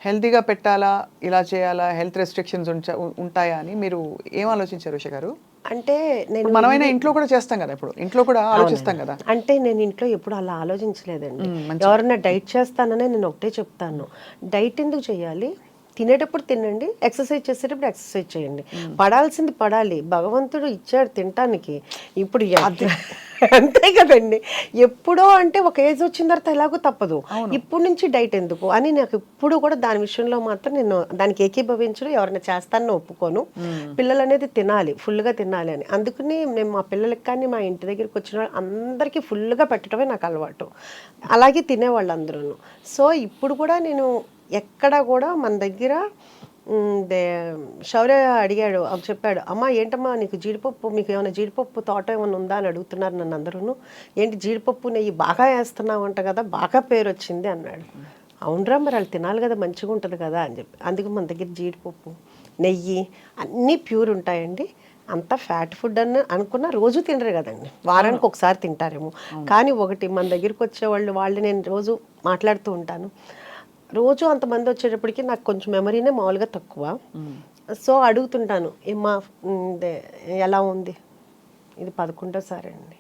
హెల్తీగా పెట్టాలా ఇలా చేయాలా హెల్త్ రెస్ట్రిక్షన్స్ ఉంటాయా అని మీరు ఏం ఆలోచించారు ఉష గారు? అంటే నేను మనమైనా ఇంట్లో కూడా చేస్తాం కదా, ఇప్పుడు ఇంట్లో కూడా ఆలోచిస్తాం కదా. అంటే నేను ఇంట్లో ఎప్పుడు అలా ఆలోచించలేదండి. ఎవరన్నా డైట్ చేస్తాననే నేను ఒకటే చెప్తాను, డైట్ ఎందుకు చేయాలి, తినేటప్పుడు తినండి, ఎక్సర్సైజ్ చేసేటప్పుడు ఎక్సర్సైజ్ చేయండి. పడాల్సింది పడాలి, భగవంతుడు ఇచ్చాడు తినటానికి. ఇప్పుడు అంతే కదండి. ఎప్పుడో అంటే ఒక ఏజ్ వచ్చిన తర్వాత ఎలాగో తప్పదు, ఇప్పుడు నుంచి డైట్ ఎందుకు అని నాకు ఇప్పుడు కూడా దాని విషయంలో మాత్రం నేను దానికి ఏకీభవించను, ఎవరైనా చేస్తానని ఒప్పుకోను. పిల్లలు అనేది తినాలి, ఫుల్గా తినాలి అని. అందుకని నేను మా పిల్లలకి కానీ మా ఇంటి దగ్గరికి వచ్చిన అందరికీ ఫుల్గా పెట్టడమే నాకు అలవాటు. అలాగే తినేవాళ్ళు అందరూ. సో ఇప్పుడు కూడా నేను ఎక్కడ కూడా మన దగ్గర శౌర్య అడిగాడు, చెప్పాడు అమ్మ ఏంటమ్మా నీకు జీడిపప్పు, మీకు ఏమైనా జీడిపప్పు తోట ఏమైనా ఉందా అని అడుగుతున్నారు నన్ను అందరూ. ఏంటి జీడిపప్పు నెయ్యి బాగా వేస్తున్నావు అంట కదా, బాగా పేరు వచ్చింది అన్నాడు. అవునరా మరి వాళ్ళు తినాలి కదా మంచిగా ఉంటుంది కదా అని చెప్పి. అందుకే మన దగ్గర జీడిపప్పు నెయ్యి అన్నీ ప్యూర్ ఉంటాయండి. అంత ఫ్యాట్ ఫుడ్ అని అనుకున్న రోజు తినరు కదండి, వారానికి ఒకసారి తింటారేమో. కానీ ఒకటి మన దగ్గరికి వచ్చేవాళ్ళు నేను రోజు మాట్లాడుతూ ఉంటాను, రోజు అంతమంది వచ్చేటప్పటికి నాకు కొంచెం మెమరీనే మామూలుగా తక్కువ. సో అడుగుతుంటాను ఏమ్మా ఎలా ఉంది, ఇది 11వ అండి,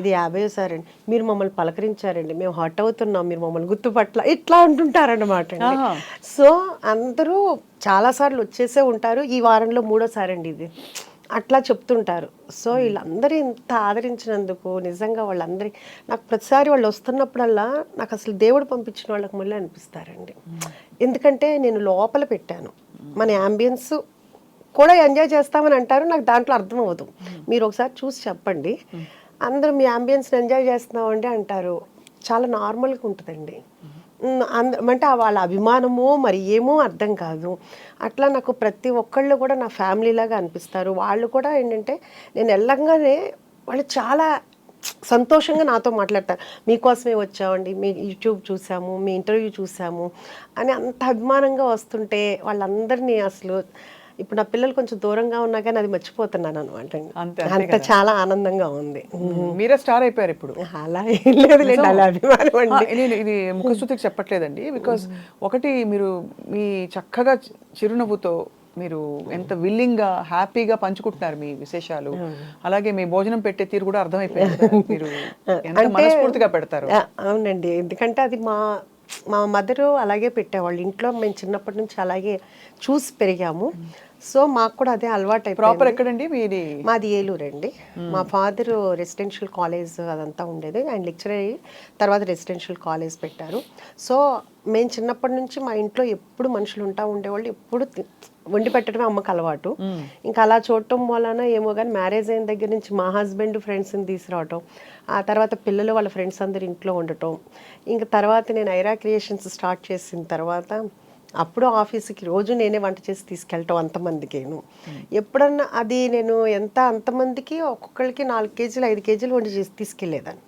ఇది 50వ అండి, మీరు మమ్మల్ని పలకరించారండి, మేము హర్ట్ అవుతున్నాం, మీరు మమ్మల్ని గుర్తుపట్ల, ఇట్లా అంటుంటారన్నమాట అండి. సో అందరూ చాలాసార్లు వచ్చేసే ఉంటారు, ఈ వారంలో 3వ అండి ఇది, అట్లా చెప్తుంటారు. సో వీళ్ళందరూ ఇంత ఆదరించినందుకు నిజంగా వాళ్ళందరి నాకు ప్రతిసారి వాళ్ళు వస్తున్నప్పుడల్లా నాకు అసలు దేవుడు పంపించిన వాళ్ళకి మళ్ళీ అనిపిస్తారండి. ఎందుకంటే నేను లోపల పెట్టాను, మన యాంబియన్స్ కూడా ఎంజాయ్ చేస్తామని అంటారు, నాకు దాంట్లో అర్థం అవ్వదు. మీరు ఒకసారి చూసి చెప్పండి, అందరూ మీ యాంబియన్స్ని ఎంజాయ్ చేస్తున్నామండి అంటారు, చాలా నార్మల్గా ఉంటుందండి. అంటే వాళ్ళ అభిమానమో మరి ఏమో అర్థం కాదు. అట్లా నాకు ప్రతి ఒక్కళ్ళు కూడా నా ఫ్యామిలీలాగా అనిపిస్తారు. వాళ్ళు కూడా ఏంటంటే నేను వెళ్ళంగానే వాళ్ళు చాలా సంతోషంగా నాతో మాట్లాడతారు, మీకోసమే వచ్చామండి, మీ యూట్యూబ్ చూసాము, మీ ఇంటర్వ్యూ చూసాము అని అంత అభిమానంగా వస్తుంటే వాళ్ళందరినీ అసలు ఇప్పుడు నా పిల్లలు కొంచెం దూరంగా ఉన్నా కానీ అది మర్చిపోతున్నాను అనమాట. అంత చాలా ఆనందంగా ఉంది. మీరే స్టార్ అయిపోయారు ఇప్పుడు. అలా ఏం లేదులేండి, అలా అభిమానం అండి. నేను ఇది ముఖస్తుతికి చెప్పట్లేదండి, బికాస్ ఒకటి మీరు మీ చక్కగా చిరునవ్వుతో మీరు ఎంత విల్లింగ్గా హ్యాపీగా పంచుకుంటున్నారు మీ విశేషాలు, అలాగే మీ భోజనం పెట్టే తీరు కూడా అర్థమైపోయింది, మీరు ఎంత మనస్ఫూర్తిగా పెడతారు. అవునండి, ఎందుకంటే అది మా మదరు అలాగే పెట్టేవాళ్ళు ఇంట్లో, మేము చిన్నప్పటి నుంచి అలాగే చూసి పెరిగాము. సో మాకు కూడా అదే అలవాటు అయిపోయింది. ప్రాపర్ ఎక్కడండి మీది? మాది ఏలూరు అండి. మా ఫాదర్ రెసిడెన్షియల్ కాలేజ్ అదంతా ఉండేది, ఆయన లెక్చరర్ అయ్యి తర్వాత రెసిడెన్షియల్ కాలేజ్ పెట్టారు. సో మేము చిన్నప్పటి నుంచి మా ఇంట్లో ఎప్పుడు మనుషులు ఉండేవాళ్ళు, ఎప్పుడు వండి పెట్టడమే అమ్మకు అలవాటు. ఇంకా అలా చూడటం వలన ఏమో కానీ మ్యారేజ్ అయిన దగ్గర నుంచి మా హస్బెండ్ ఫ్రెండ్స్ని తీసుకురావటం, ఆ తర్వాత పిల్లలు వాళ్ళ ఫ్రెండ్స్ అందరు ఇంట్లో ఉండటం, ఇంకా తర్వాత నేను ఐరా క్రియేషన్స్ స్టార్ట్ చేసిన తర్వాత అప్పుడు ఆఫీస్కి రోజు నేనే వంట చేసి తీసుకెళ్ళటం అంతమందికేను. ఎప్పుడన్నా అది నేను అంతమందికి ఒక్కొక్కరికి 4 కేజీలు 5 కేజీలు వండి చేసి తీసుకెళ్ళేదాన్ని.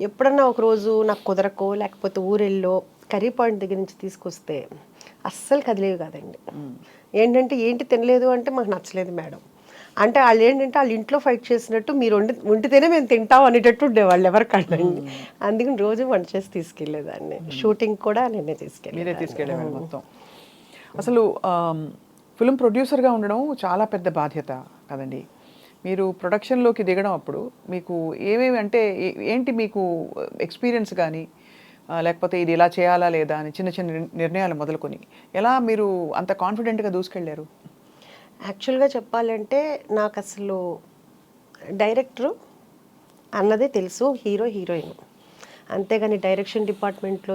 ఎప్పుడన్నా ఒకరోజు నాకు కుదరకో లేకపోతే ఊరెళ్ళో కర్రీ పాయింట్ దగ్గర నుంచి తీసుకొస్తే అస్సలు కదిలేవి కాదండి. ఏంటి తినలేదు అంటే మాకు నచ్చలేదు మేడం అంటే వాళ్ళు ఏంటంటే వాళ్ళ ఇంట్లో ఫైట్ చేసినట్టు మీరు వండితేనే మేము తింటాం అనేటట్టు ఉండేవాళ్ళు ఎవరికండి. అందుకని రోజు వంట చేసి తీసుకెళ్ళేదాన్ని. షూటింగ్ కూడా నేనే తీసుకెళ్ళేవాళ్ళు మొత్తం. అసలు ఫిల్మ్ ప్రొడ్యూసర్గా ఉండడం చాలా పెద్ద బాధ్యత కదండి. మీరు ప్రొడక్షన్లోకి దిగడం అప్పుడు మీకు ఏమేమి అంటే ఏంటి మీకు ఎక్స్పీరియన్స్ కానీ లేకపోతే ఇది ఇలా చేయాలా లేదా అని చిన్న చిన్న నిర్ణయాలు మొదలుకొని ఎలా మీరు అంత కాన్ఫిడెంట్గా దూసుకెళ్ళారు? యాక్చువల్గా చెప్పాలంటే నాకు అసలు డైరెక్టరు అన్నదే తెలుసు, హీరో హీరోయిన్, అంతేగాని డైరెక్షన్ డిపార్ట్మెంట్లో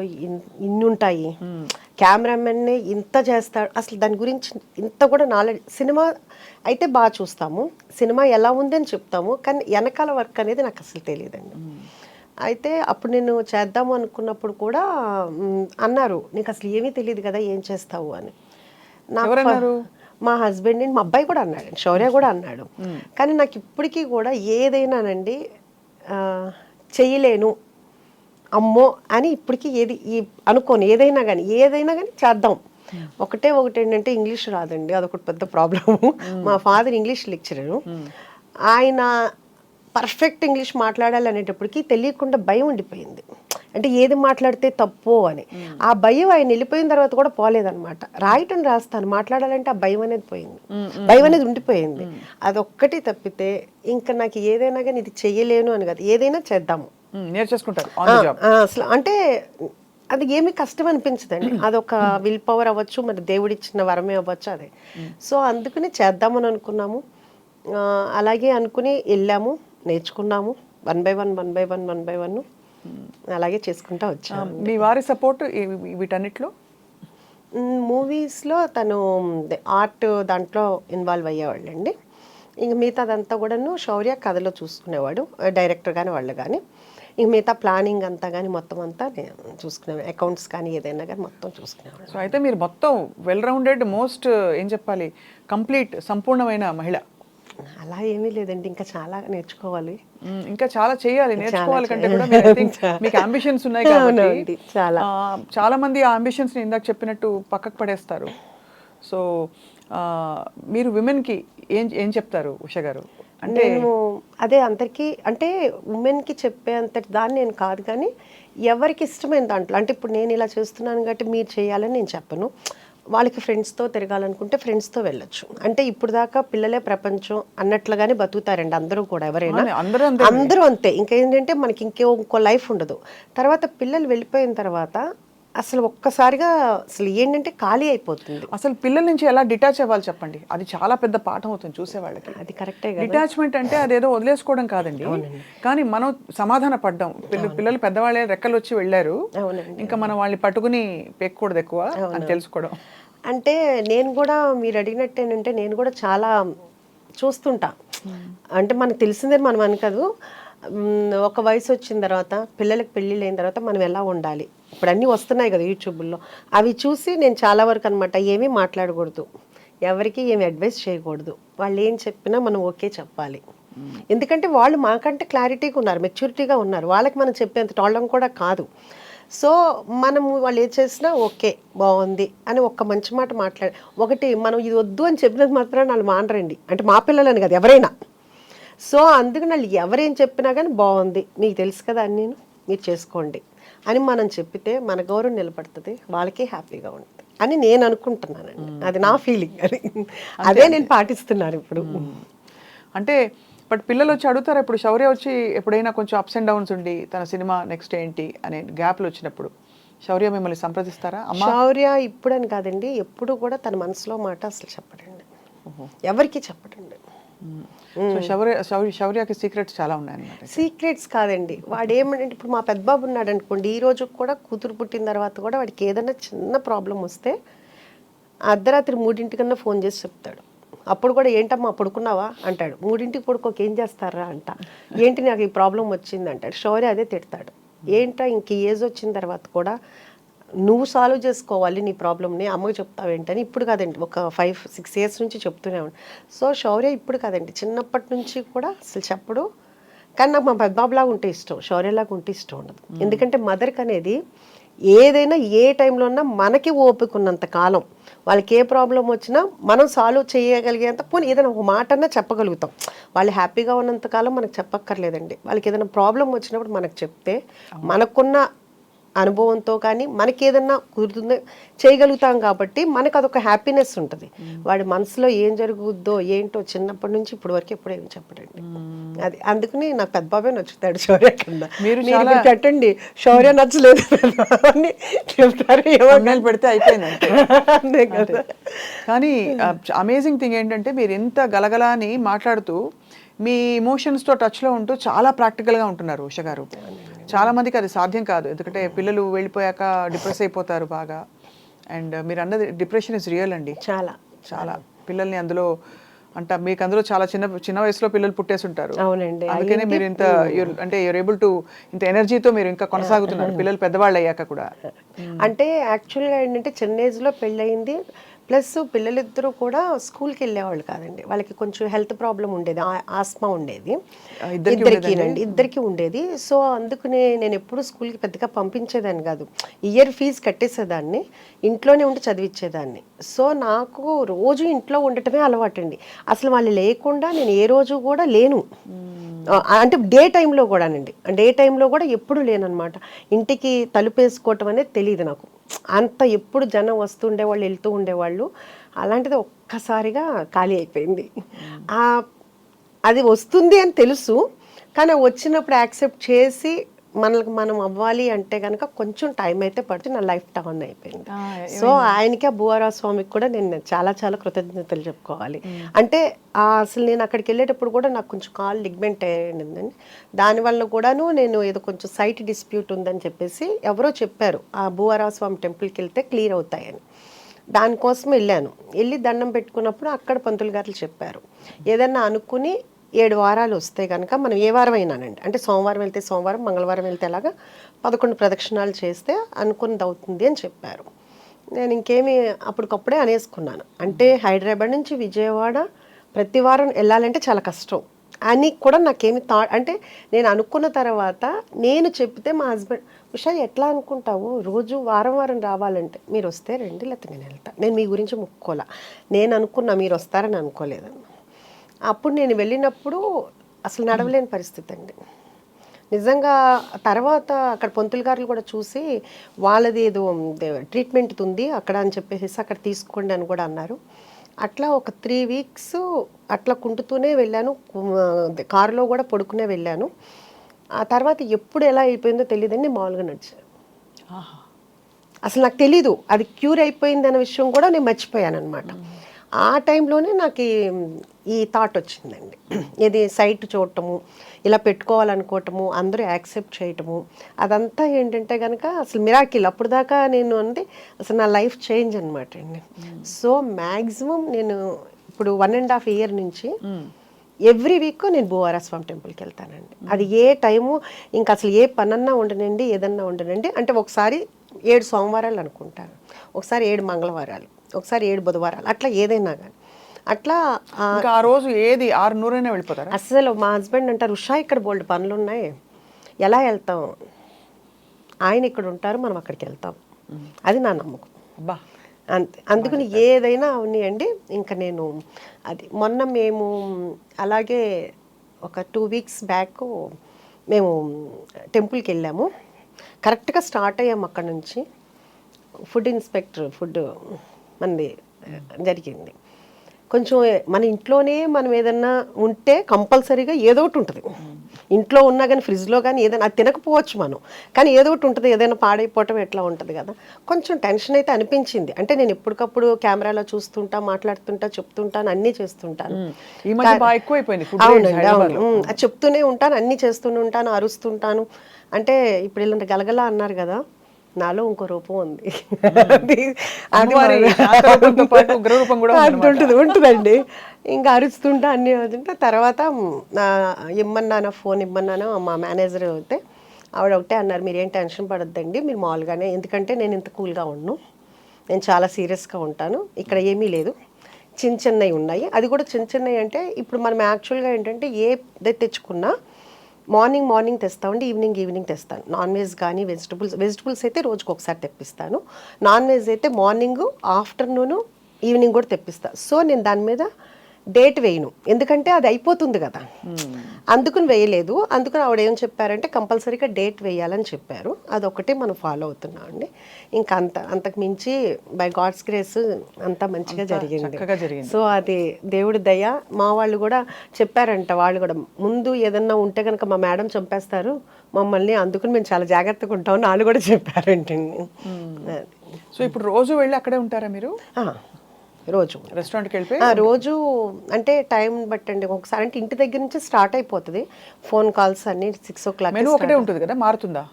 ఇన్ని ఉంటాయి, కెమెరామెన్నే ఇంత చేస్తాడు, అసలు దాని గురించి ఇంత కూడా నాలెడ్జ్. సినిమా అయితే బాగా చూస్తాము, సినిమా ఎలా ఉందని చెప్తాము, కానీ వెనకాల వర్క్ అనేది నాకు అసలు తెలియదండి. అయితే అప్పుడు నేను చేద్దాము అనుకున్నప్పుడు కూడా అన్నారు, నీకు అసలు ఏమీ తెలియదు కదా, ఏం చేస్తావు అని. ఎవరన్నారు? మా హస్బెండ్, మా అబ్బాయి కూడా అన్నాడు, శౌర్య కూడా అన్నాడు. కానీ నాకు ఇప్పటికీ కూడా ఏదైనానండి చెయ్యలేను అమ్మో అని ఇప్పటికీ ఏది అనుకోను. ఏదైనా కానీ చేద్దాం. ఒకటి ఏంటంటే ఇంగ్లీష్ రాదండి, అదొకటి పెద్ద ప్రాబ్లము. మా ఫాదర్ ఇంగ్లీష్ లెక్చరరు, ఆయన పర్ఫెక్ట్ ఇంగ్లీష్ మాట్లాడాలి అనేటప్పటికి తెలియకుండా భయం ఉండిపోయింది. అంటే ఏది మాట్లాడితే తప్పు అని. ఆ భయం ఆయన వెళ్ళిపోయిన తర్వాత కూడా పోలేదన్నమాట. రాయటం రాస్తాను, మాట్లాడాలంటే ఆ భయం అనేది పోయింది, భయం అనేది ఉండిపోయింది. అదొక్కటి తప్పితే ఇంకా నాకు ఏదైనా కానీ ఇది చెయ్యలేను అని కాదు, ఏదైనా చేద్దాము నేర్చేసుకుంటారు అసలు. అంటే అది ఏమి కష్టం అనిపించదండి, అదొక విల్ పవర్ అవ్వచ్చు, మరి దేవుడిచ్చిన వరమే అవ్వచ్చు అదే. సో అందుకని చేద్దామని అనుకున్నాము. అలాగే అనుకుని వెళ్ళాము, నేర్చుకున్నాము, 1 by 1 అలాగే చేసుకుంటా వచ్చాము. మీ వారి సపోర్ట్ వీటన్నిటిలో? మూవీస్లో తను ఆర్ట్ దాంట్లో ఇన్వాల్వ్ అయ్యేవాళ్ళండి. ఇంక మిగతాదంతా కూడాను శౌర్య కథలో చూసుకునేవాడు, డైరెక్టర్ కానీ వాళ్ళు కానీ. ఇంక మిగతా ప్లానింగ్ అంతా కానీ మొత్తం అంతా నేను చూసుకునేవాడు, అకౌంట్స్ కానీ ఏదైనా కానీ మొత్తం చూసుకునేవాడు. సో అయితే మీరు మొత్తం వెల్ రౌండెడ్, మోస్ట్ ఏం చెప్పాలి, కంప్లీట్ సంపూర్ణమైన మహిళ. అలా ఏమీ లేదండి, ఇంకా చాలా నేర్చుకోవాలి, ఇంకా చాలా చేయాలి. నేర్చుకోవాలి కంటే కూడా మీకు అంబిషన్స్ ఉన్నాయి కాబట్టి చాలా మంది ఆ అంబిషన్స్ ని ఇందాక చెప్పినట్టు పక్కకు పడేస్తారు. సో మీరు విమెన్కి ఏం చెప్తారు ఉషా గారు? అంటే నేను అదే అందరికీ, అంటే ఉమెన్కి చెప్పేంతటి దాన్ని నేను కాదు, కానీ ఎవరికి ఇష్టమైన దాంట్లో. అంటే ఇప్పుడు నేను ఇలా చేస్తున్నాను కాబట్టి మీరు చేయాలని నేను చెప్పను. వాళ్ళకి ఫ్రెండ్స్తో తిరగాలనుకుంటే ఫ్రెండ్స్తో వెళ్ళొచ్చు. అంటే ఇప్పుడు దాకా పిల్లలే ప్రపంచం అన్నట్లుగానే బతుకుతారండి అందరూ కూడా, ఎవరైనా అందరూ అంతే. ఇంకేంటంటే మనకి ఇంకో లైఫ్ ఉండదు. తర్వాత పిల్లలు వెళ్ళిపోయిన తర్వాత అసలు ఒక్కసారిగా అసలు ఏంటంటే ఖాళీ అయిపోతుంది. అసలు పిల్లల నుంచి ఎలా డిటాచ్ అవ్వాలి చెప్పండి, అది చాలా పెద్ద పాఠం అవుతుంది చూసే వాళ్ళకి. అది కరెక్టే. డిటాచ్మెంట్ అంటే అదేదో వదిలేసుకోవడం కాదండి, కానీ మనం సమాధాన పడ్డాం. పిల్లలు పెద్దవాళ్ళే రెక్కలు వచ్చి వెళ్ళారు, ఇంకా మనం వాళ్ళని పట్టుకుని పెక్కకూడదు ఎక్కువ అని తెలుసుకోవడం. అంటే నేను కూడా మీరు అడిగినట్టు ఏంటంటే నేను కూడా చాలా చూస్తుంటా. అంటే మనకు తెలిసిందే మనం అనుకోదు, ఒక వయసు వచ్చిన తర్వాత పిల్లలకి పెళ్ళిళ్ళు అయిన తర్వాత మనం ఎలా ఉండాలి, ఇప్పుడు అన్నీ వస్తున్నాయి కదా యూట్యూబ్లో, అవి చూసి నేను చాలా వరకు అనమాట ఏమీ మాట్లాడకూడదు, ఎవరికి ఏమి అడ్వైస్ చేయకూడదు, వాళ్ళు ఏం చెప్పినా మనం ఓకే చెప్పాలి. ఎందుకంటే వాళ్ళు మాకంటే క్లారిటీగా ఉన్నారు, మెచ్యూరిటీగా ఉన్నారు, వాళ్ళకి మనం చెప్పేంత టోళ్ళం కూడా కాదు. సో మనము వాళ్ళు ఏం చేసినా ఓకే బాగుంది అని ఒక్క మంచి మాట మాట్లాడి, ఒకటి మనం ఇది వద్దు అని చెప్పినంత మాత్రం వాళ్ళు మానరండి, అంటే మా పిల్లలని కదా ఎవరైనా. సో అందుకని వాళ్ళు ఎవరేం చెప్పినా కానీ బాగుంది, మీకు తెలుసు కదా అని నేను మీరు చేసుకోండి అని మనం చెప్పితే మన గౌరవం నిలబడుతుంది, వాళ్ళకే హ్యాపీగా ఉంటుంది అని నేను అనుకుంటున్నానండి. అది నా ఫీలింగ్, అది అదే నేను పాటిస్తున్నాను ఇప్పుడు. అంటే బట్ పిల్లలు వచ్చి అడుగుతారు, ఇప్పుడు శౌర్య వచ్చి ఎప్పుడైనా కొంచెం అప్స్ అండ్ డౌన్స్ ఉండి తన సినిమా నెక్స్ట్ ఏంటి అనే గ్యాప్లు వచ్చినప్పుడు శౌర్య మిమ్మల్ని సంప్రదిస్తారా? శౌర్య ఇప్పుడని కాదండి, ఎప్పుడు కూడా తన మనసులో మాట అసలు చెప్పడండి, ఎవరికి చెప్పడండి. శౌర్యకి సీక్రెట్స్ చాలా ఉన్నాయన్నమాట. సీక్రెట్స్ కాదండి, వాడు ఏమంటే ఇప్పుడు మా పెద్ద బాబు ఉన్నాడు అనుకోండి, ఈ రోజు కూడా కూతురు పుట్టిన తర్వాత కూడా వాడికి ఏదైనా చిన్న ప్రాబ్లం వస్తే అర్ధరాత్రి 3 ఫోన్ చేసి చెప్తాడు. అప్పుడు కూడా ఏంటమ్మా పడుకున్నావా అంటాడు, 3 పడుకోక ఏం చేస్తారా అంట, ఏంటి నాకు ఈ ప్రాబ్లం వచ్చింది అంటాడు. శౌర్య అదే తిడతాడు, ఏంటా ఇంక ఏజ్ వచ్చిన తర్వాత కూడా నువ్వు సాల్వ్ చేసుకోవాలి నీ ప్రాబ్లమ్ని, అమ్మకి చెప్తావేంటని. ఇప్పుడు కాదండి, ఒక 5-6 years నుంచి చెప్తూనే ఉంటాను. సో శౌర్య ఇప్పుడు కాదండి, చిన్నప్పటి నుంచి కూడా అసలు చెప్పడు. కానీ నాకు మా పెద్దబాబులాగా ఉంటే ఇష్టం, శౌర్యలాగా ఉంటే ఇష్టం ఉండదు. ఎందుకంటే మదర్కి అనేది ఏదైనా ఏ టైంలో ఉన్నా మనకి ఓపిక ఉన్నంత కాలం వాళ్ళకి ఏ ప్రాబ్లం వచ్చినా మనం సాల్వ్ చేయగలిగేంత, పోనీ ఏదైనా ఒక మాట అన్నా చెప్పగలుగుతాం. వాళ్ళు హ్యాపీగా ఉన్నంత కాలం మనకు చెప్పక్కర్లేదండి. వాళ్ళకి ఏదైనా ప్రాబ్లం వచ్చినప్పుడు మనకు చెప్తే మనకున్న అనుభవంతో కానీ మనకి ఏదన్నా కుదురుతుందో చేయగలుగుతాం కాబట్టి మనకు అదొక హ్యాపీనెస్ ఉంటుంది. వాడి మనసులో ఏం జరుగుద్దో ఏంటో చిన్నప్పటి నుంచి ఇప్పటి వరకు ఎప్పుడు ఏమి చెప్పడండి. అది అందుకని నాకు పెద్ద బాబే నచ్చుతాడు శౌర్య కన్నా. మీరు పెట్టండి శౌర్య నచ్చలేదు అని చెప్తారు, ఏమన్నా పెడితే అయిపోయింది కదా. కానీ అమేజింగ్ థింగ్ ఏంటంటే మీరు ఎంత గలగలాని మాట్లాడుతూ మీ ఎమోషన్స్తో టచ్లో ఉంటూ చాలా ప్రాక్టికల్గా ఉంటున్నారు ఉష గారు. చాలా మందికి అది సాధ్యం కాదు, ఎందుకంటే పిల్లలు వెళ్ళిపోయాక డిప్రెస్ అయిపోతారు బాగా. అండ్ మీరు అన్నది డిప్రెషన్ ఇస్ రియల్ అండి. చాలా చాలా పిల్లల్ని అందులో అంటే మీకు అందులో చాలా చిన్న చిన్న వయసులో పిల్లలు పుట్టేసి ఉంటారు. అవునండి. అందుకనే మీరు ఇంత అంటే యూర్ ఏబుల్ టు ఇంత ఎనర్జీతో మీరు ఇంకా కొనసాగుతున్నారు పిల్లలు పెద్దవాళ్ళు అయ్యాక కూడా. అంటే యాక్చువల్గా ఏంటంటే చిన్న ఏజ్లో పెళ్ళయింది, ప్లస్ పిల్లలిద్దరూ కూడా స్కూల్కి వెళ్ళేవాళ్ళు కాదండి. వాళ్ళకి కొంచెం హెల్త్ ప్రాబ్లం ఉండేది, ఆస్మా ఉండేది ఇద్దరికి ఉండేది. సో అందుకనే నేను ఎప్పుడు స్కూల్కి పెద్దగా పంపించేదాన్ని కాదు, ఇయర్ ఫీజు కట్టేసేదాన్ని, ఇంట్లోనే ఉండి చదివించేదాన్ని. సో నాకు రోజు ఇంట్లో ఉండటమే అలవాటండి. అసలు వాళ్ళు లేకుండా నేను ఏ రోజు కూడా లేను. అంటే డే టైంలో కూడానండి, డే టైంలో కూడా ఎప్పుడు లేనమాట. ఇంటికి తలుపు వేసుకోవటం అనేది తెలియదు నాకు. అంత ఎప్పుడు జనం వస్తుండేవాళ్ళు, వెళ్తూ ఉండేవాళ్ళు. అలాంటిది ఒక్కసారిగా ఖాళీ అయిపోయింది. అది వస్తుంది అని తెలుసు, కానీ వచ్చినప్పుడు యాక్సెప్ట్ చేసి మనకు మనం అవ్వాలి అంటే కనుక కొంచెం టైం అయితే పడుతుంది. నా లైఫ్ టర్న్ అయిపోయింది. సో ఆయనకి ఆ భూవరాజ స్వామికి కూడా నేను చాలా చాలా కృతజ్ఞతలు చెప్పుకోవాలి. అంటే అసలు నేను అక్కడికి వెళ్ళేటప్పుడు కూడా నాకు కొంచెం కాల్ లిగ్మెంట్ అయ్యిందండి. దానివల్ల కూడాను నేను ఏదో కొంచెం సైట్ డిస్ప్యూట్ ఉందని చెప్పేసి ఎవరో చెప్పారు, ఆ భూవరాజ స్వామి టెంపుల్కి వెళ్తే క్లియర్ అవుతాయని. దానికోసం వెళ్ళి దండం పెట్టుకున్నప్పుడు అక్కడ పంతులు గారు చెప్పారు, ఏదన్నా అనుకుని 7 వారాలు వస్తే కనుక మనం ఏ వారం అయినానండి, అంటే సోమవారం వెళ్తే సోమవారం, మంగళవారం వెళ్తే అలాగా 11 ప్రదక్షిణాలు చేస్తే అనుకున్నది అవుతుంది అని చెప్పారు. నేను ఇంకేమీ అప్పటికప్పుడే అనేసుకున్నాను. అంటే హైదరాబాద్ నుంచి విజయవాడ ప్రతి వారం వెళ్ళాలంటే చాలా కష్టం అని కూడా నాకేమి అంటే నేను అనుకున్న తర్వాత నేను చెప్తే మా హస్బెండ్, ఉషా ఎట్లా అనుకుంటావు, రోజు వారం వారం రావాలంటే, మీరు వస్తే రండి లేకపోతే నేను వెళ్తాను, నేను మీ గురించి ముక్కోలా, నేను అనుకున్నా మీరు వస్తారని అనుకోలేదన్న. అప్పుడు నేను వెళ్ళినప్పుడు అసలు నడవలేని పరిస్థితి అండి నిజంగా. తర్వాత అక్కడ పంతులు గారులు కూడా చూసి వాళ్ళది ఏదో ట్రీట్మెంట్ ఉంది అక్కడ అని చెప్పేసి అక్కడ తీసుకోండి అని కూడా అన్నారు. అట్లా ఒక 3 వీక్స్ అట్లా కుంటుతూనే వెళ్ళాను, కారులో కూడా పడుకునే వెళ్ళాను. ఆ తర్వాత ఎప్పుడు ఎలా అయిపోయిందో తెలియదండి, మామూలుగా నడిచాను. అసలు నాకు తెలీదు అది క్యూర్ అయిపోయింది అనే విషయం కూడా నేను మర్చిపోయాను అనమాట. ఆ టైంలోనే నాకు ఈ థాట్ వచ్చిందండి, ఇది సైట్ చూడటము, ఇలా పెట్టుకోవాలనుకోవటము, అందరూ యాక్సెప్ట్ చేయటము, అదంతా ఏంటంటే కనుక అసలు మిరాకిల్. అప్పుడు దాకా నేను అంటే అసలు నా లైఫ్ చేంజ్ అనమాట అండి. సో మ్యాక్సిమం నేను ఇప్పుడు 1.5 ఇయర్ నుంచి ఎవ్రీ వీక్ నేను భూవరాజ స్వామి టెంపుల్కి వెళ్తానండి. అది ఏ టైము ఇంకా అసలు ఏ పనన్నా ఉండనండి, ఏదన్నా ఉండనండి. అంటే ఒకసారి 7 సోమవారాలు అనుకుంటాను, ఒకసారి 7 మంగళవారాలు, ఒకసారి 7 బుధవారాలు, అట్లా ఏదైనా కానీ అట్లా. ఆ రోజు ఏది 6:100 వెళ్ళిపోతారు. అసలు మా హస్బెండ్ అంటారు, ఉషా ఇక్కడ బోల్డ్ పనులు ఉన్నాయి, ఎలా వెళ్తాం, ఆయన ఇక్కడ ఉంటారు మనం అక్కడికి వెళ్తాం, అది నా నమ్మకం. అబ్బా అంతే, అందుకని ఏదైనా ఉన్నాయండి. ఇంకా నేను అది మొన్న మేము అలాగే ఒక 2 వీక్స్ బ్యాక్ మేము టెంపుల్కి వెళ్ళాము. కరెక్ట్గా స్టార్ట్ అయ్యాము అక్కడ నుంచి. ఫుడ్ ఇన్స్పెక్టర్ ఫుడ్ మనది జరిగింది. కొంచెం మన ఇంట్లోనే మనం ఏదన్నా ఉంటే కంపల్సరీగా ఏదో ఒకటి ఉంటుంది. ఇంట్లో ఉన్నా కానీ ఫ్రిడ్జ్లో కానీ ఏదైనా అది తినకపోవచ్చు మనం, కానీ ఏదో ఒకటి ఉంటుంది, ఏదైనా పాడైపోవటం ఎట్లా ఉంటుంది కదా. కొంచెం టెన్షన్ అయితే అనిపించింది. అంటే నేను ఎప్పటికప్పుడు కెమెరాలో చూస్తుంటా, మాట్లాడుతుంటా, చెప్తుంటాను, అన్నీ చేస్తుంటాను. అవునండి, అవును, అది చెప్తూనే ఉంటాను, అన్నీ చేస్తూనే ఉంటాను, అరుస్తుంటాను. అంటే ఇప్పుడు ఇలాంటి గలగల అన్నారు కదా, నాలో ఇంకో రూపం ఉంది, ఉంటుందండి. ఇంకా అరుస్తుంటా, అన్నీ అవుతుంటా. తర్వాత ఇమ్మన్నాను, ఫోన్ ఇమ్మన్నాను, మా మేనేజర్ అయితే ఆవిడ ఒకటే అన్నారు, మీరేం టెన్షన్ పడొద్దండి, మీరు మామూలుగానే, ఎందుకంటే నేను ఇంత కూల్గా ఉండను, నేను చాలా సీరియస్గా ఉంటాను, ఇక్కడ ఏమీ లేదు, చిన్నవి ఉన్నాయి. అది కూడా చిన్నవి అంటే ఇప్పుడు మనం యాక్చువల్గా ఏంటంటే ఏది తెచ్చుకున్నా మార్నింగ్ తెస్తామండి, ఈవినింగ్ తెస్తాను. నాన్ వెజ్ కానీ వెజిటబుల్స్ అయితే రోజుకి ఒకసారి తెప్పిస్తాను. నాన్ వెజ్ అయితే మార్నింగ్, ఆఫ్టర్నూను, ఈవినింగ్ కూడా తెప్పిస్తాను. సో నేను దాని మీద డేట్ వేయను, ఎందుకంటే అది అయిపోతుంది కదా, అందుకుని వేయలేదు. అందుకని ఆవిడ ఏం చెప్పారంటే కంపల్సరీగా డేట్ వేయాలని చెప్పారు. అదొకటి మనం ఫాలో అవుతున్నాం అండి. ఇంకా అంతకు మించి బై గాడ్స్ గ్రేస్ అంతా మంచిగా జరిగింది. సో అది దేవుడి దయ. మా వాళ్ళు కూడా చెప్పారంట, వాళ్ళు కూడా ముందు ఏదన్నా ఉంటే కనుక మా మేడం చంపేస్తారు మమ్మల్ని, అందుకని మేము చాలా జాగ్రత్తగా ఉంటామని వాళ్ళు కూడా చెప్పారంటండి. సో ఇప్పుడు రోజు వెళ్ళి అక్కడే ఉంటారా మీరు? రోజు రెస్టారెంట్కి వెళ్ళిపోయి రోజు అంటే టైం బట్టండి. ఒకసారి అంటే ఇంటి దగ్గర నుంచి స్టార్ట్ అయిపోతుంది, ఫోన్ కాల్స్ అన్ని 6 o'clock. మెనూ ఒకటే ఉంటుంది కదా, మారుతుందా?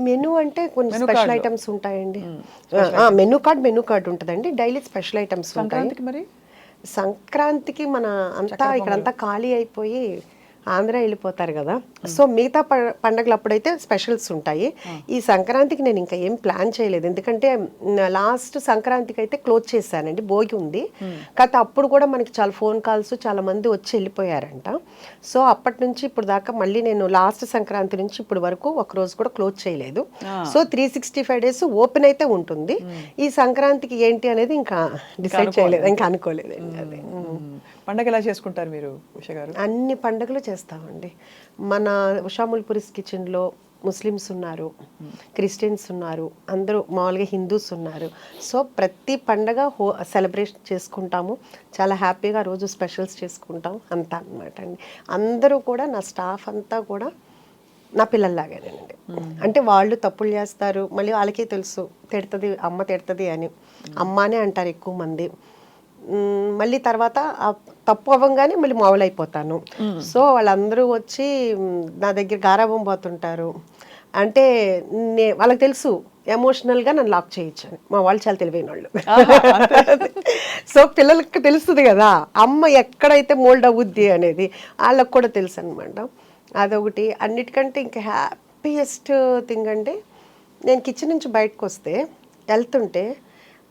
మెనూ అంటే కొన్ని స్పెషల్ ఐటమ్స్ ఉంటాయండి. మెనూ కార్డ్ ఉంటుందండి. డైలీ స్పెషల్ ఐటమ్స్ ఉంటాయి. సంక్రాంతికి మరి సంక్రాంతికి మన అంతా ఇక్కడంతా ఖాళీ అయిపోయి ఆంధ్ర వెళ్ళిపోతారు కదా, సో మిగతా పండగలు అప్పుడైతే స్పెషల్స్ ఉంటాయి. ఈ సంక్రాంతికి నేను ఇంకా ఏం ప్లాన్ చేయలేదు, ఎందుకంటే లాస్ట్ సంక్రాంతికి అయితే క్లోజ్ చేశానండి, భోగి ఉంది. కాకపోతే అప్పుడు కూడా మనకి చాలా ఫోన్ కాల్స్ చాలా మంది వచ్చి వెళ్ళిపోయారంట. సో అప్పటి నుంచి ఇప్పుడు దాకా మళ్ళీ నేను లాస్ట్ సంక్రాంతి నుంచి ఇప్పుడు వరకు ఒక రోజు కూడా క్లోజ్ చేయలేదు. సో 365 days ఓపెన్ అయితే ఉంటుంది. ఈ సంక్రాంతికి ఏంటి అనేది ఇంకా డిసైడ్ చేయలేదు, ఇంకా అనుకోలేదు. అదే పండగ ఎలా చేసుకుంటారు మీరు ఉష గారు? అన్ని పండుగలు చేస్తామండి. మన ఉషాముల్పురిస్ కిచెన్లో ముస్లిమ్స్ ఉన్నారు, క్రిస్టియన్స్ ఉన్నారు, అందరూ మామూలుగా హిందూస్ ఉన్నారు. సో ప్రతి పండగ సెలబ్రేషన్ చేసుకుంటాము, చాలా హ్యాపీగా రోజు స్పెషల్స్ చేసుకుంటాం అంతా అనమాట అండి. అందరూ కూడా నా స్టాఫ్ అంతా కూడా నా పిల్లల్లాగానండి. అంటే వాళ్ళు తప్పులు చేస్తారు, మళ్ళీ వాళ్ళకే తెలుసు తిడుతుంది అమ్మ తిడుతుంది అని, అమ్మనే అంటారు ఎక్కువ మంది. మళ్ళీ తర్వాత తప్పు అవ్వగానే మళ్ళీ మామూలు అయిపోతాను. సో వాళ్ళందరూ వచ్చి నా దగ్గర గారాబం పోతుంటారు. అంటే వాళ్ళకి తెలుసు ఎమోషనల్గా నన్ను లాక్ చేయొచ్చు అని. మా వాళ్ళు చాలా తెలివైన వాళ్ళు. సో పిల్లలకి తెలుస్తుంది కదా అమ్మ ఎక్కడైతే మోల్డ్ అవుద్ది అనేది, వాళ్ళకి కూడా తెలుసు అనమాట. అదొకటి. అన్నిటికంటే ఇంకా హ్యాపీయెస్ట్ థింగ్ అంటే, నేను కిచెన్ నుంచి బయటకు వస్తే వెళ్తుంటే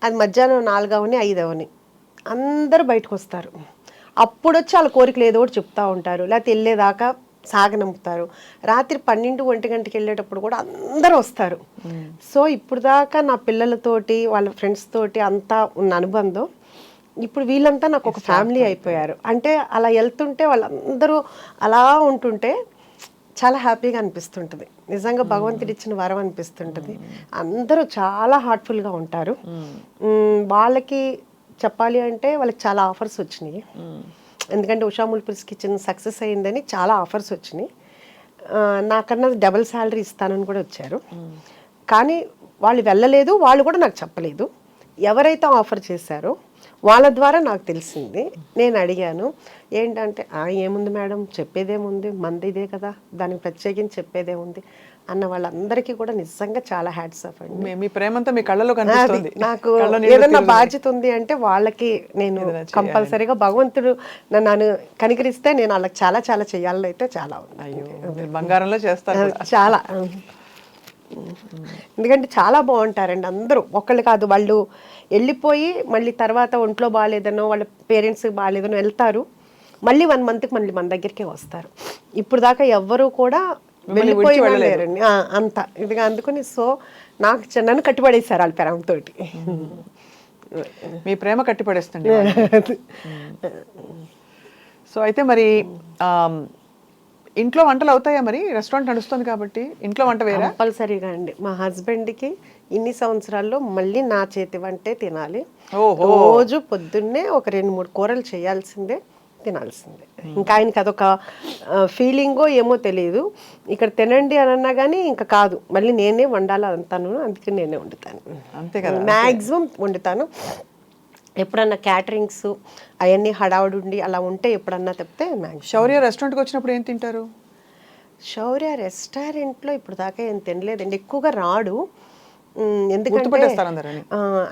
అది మధ్యాహ్నం 4 అవని 5 అవని అందరూ బయటకు వస్తారు. అప్పుడు వచ్చి వాళ్ళ కోరికలు ఏదో ఒకటి చెప్తూ ఉంటారు, లేకపోతే వెళ్ళేదాకా సాగనంపుతారు. రాత్రి 12-1 గంటకి వెళ్ళేటప్పుడు కూడా అందరూ వస్తారు. సో ఇప్పుడు దాకా నా పిల్లలతోటి వాళ్ళ ఫ్రెండ్స్ తోటి అంతా ఉన్న అనుబంధం ఇప్పుడు వీళ్ళంతా నాకు ఒక ఫ్యామిలీ అయిపోయారు. అంటే అలా వెళ్తుంటే వాళ్ళందరూ అలా ఉంటుంటే చాలా హ్యాపీగా అనిపిస్తుంటుంది. నిజంగా భగవంతుడు ఇచ్చిన వరం అనిపిస్తుంటుంది. అందరూ చాలా హార్ట్ఫుల్గా ఉంటారు. వాళ్ళకి చెప్పాలి అంటే వాళ్ళకి చాలా ఆఫర్స్ వచ్చినాయి, ఎందుకంటే ఉషాముల్పురిస్ కిచెన్ సక్సెస్ అయిందని చాలా ఆఫర్స్ వచ్చినాయి. నాకన్నా డబుల్ శాలరీ ఇస్తానని కూడా వచ్చారు. కానీ వాళ్ళు వెళ్ళలేదు, వాళ్ళు కూడా నాకు చెప్పలేదు. ఎవరైతే ఆఫర్ చేశారో వాళ్ళ ద్వారా నాకు తెలిసింది. నేను అడిగాను, ఏంటంటే ఏముంది మేడం చెప్పేదేముంది, మంది ఇదే కదా, దానికి ప్రత్యేకించి చెప్పేదేముంది అన్న వాళ్ళందరికీ కూడా నిజంగా చాలా హ్యాట్స్ ఆఫ్ అండి. మీ ప్రేమంతా మీ కళ్ళలో కనిపిస్తుంది. నాకు ఏదన్నా బాధ్యత ఉంది అంటే వాళ్ళకి నేను కంపల్సరీగా భగవంతుడు నన్ను కనికరిస్తే నేను వాళ్ళకి చాలా చాలా చేయాలని అయితే చాలా ఉంది. బంగారంలో చేస్తారు చాలా. ఎందుకంటే చాలా బాగుంటారండి అందరూ, ఒక్కళ్ళు కాదు. వాళ్ళు వెళ్ళిపోయి మళ్ళీ తర్వాత ఒంట్లో బాగాలేదనో వాళ్ళ పేరెంట్స్కి బాగాలేదనో వెళ్తారు, మళ్ళీ 1 monthకి మళ్ళీ మన దగ్గరికే వస్తారు. ఇప్పుడు దాకా ఎవ్వరూ కూడా వెళ్ళిపోయి వెళ్ళలేరండి అంత ఇదిగా. అందుకని సో నాకు నన్ను కట్టిపడేశారు వాళ్ళ ప్రేమతో. మీ ప్రేమ కట్టిపడేస్తుంది. సో అయితే మరి ఇంట్లో వంటలు అవుతాయా? మరి రెస్టారెంట్ నడుస్తుంది కాబట్టి ఇంట్లో వంట వేరే కంపల్సరీగా అండి. మా హస్బెండ్కి ఇన్ని సంవత్సరాల్లో మళ్ళీ నా చేతి వంటే తినాలి. రోజు పొద్దున్నే ఒక 2-3 కూరలు చేయాల్సిందే, తినాల్సిందే. ఇంకా ఆయనకి అదొక ఫీలింగో ఏమో తెలియదు. ఇక్కడ తినండి అని అన్నా కానీ ఇంకా కాదు, మళ్ళీ నేనే వండాలి అంతాను, అందుకే నేనే వండుతాను. అంతే కదా, మ్యాక్సిమం వండుతాను. ఎప్పుడన్నా క్యాటరింగ్స్ అవన్నీ హడావుడి ఉండి అలా ఉంటే ఎప్పుడన్నా తప్పితే మ్యాక్సిమం. శౌర్య రెస్టారెంట్కి వచ్చినప్పుడు ఏం తింటారు? శౌర్య రెస్టారెంట్లో ఇప్పుడు దాకా ఏం తినలేదండి, ఎక్కువగా రాడు. ఎందుకంటే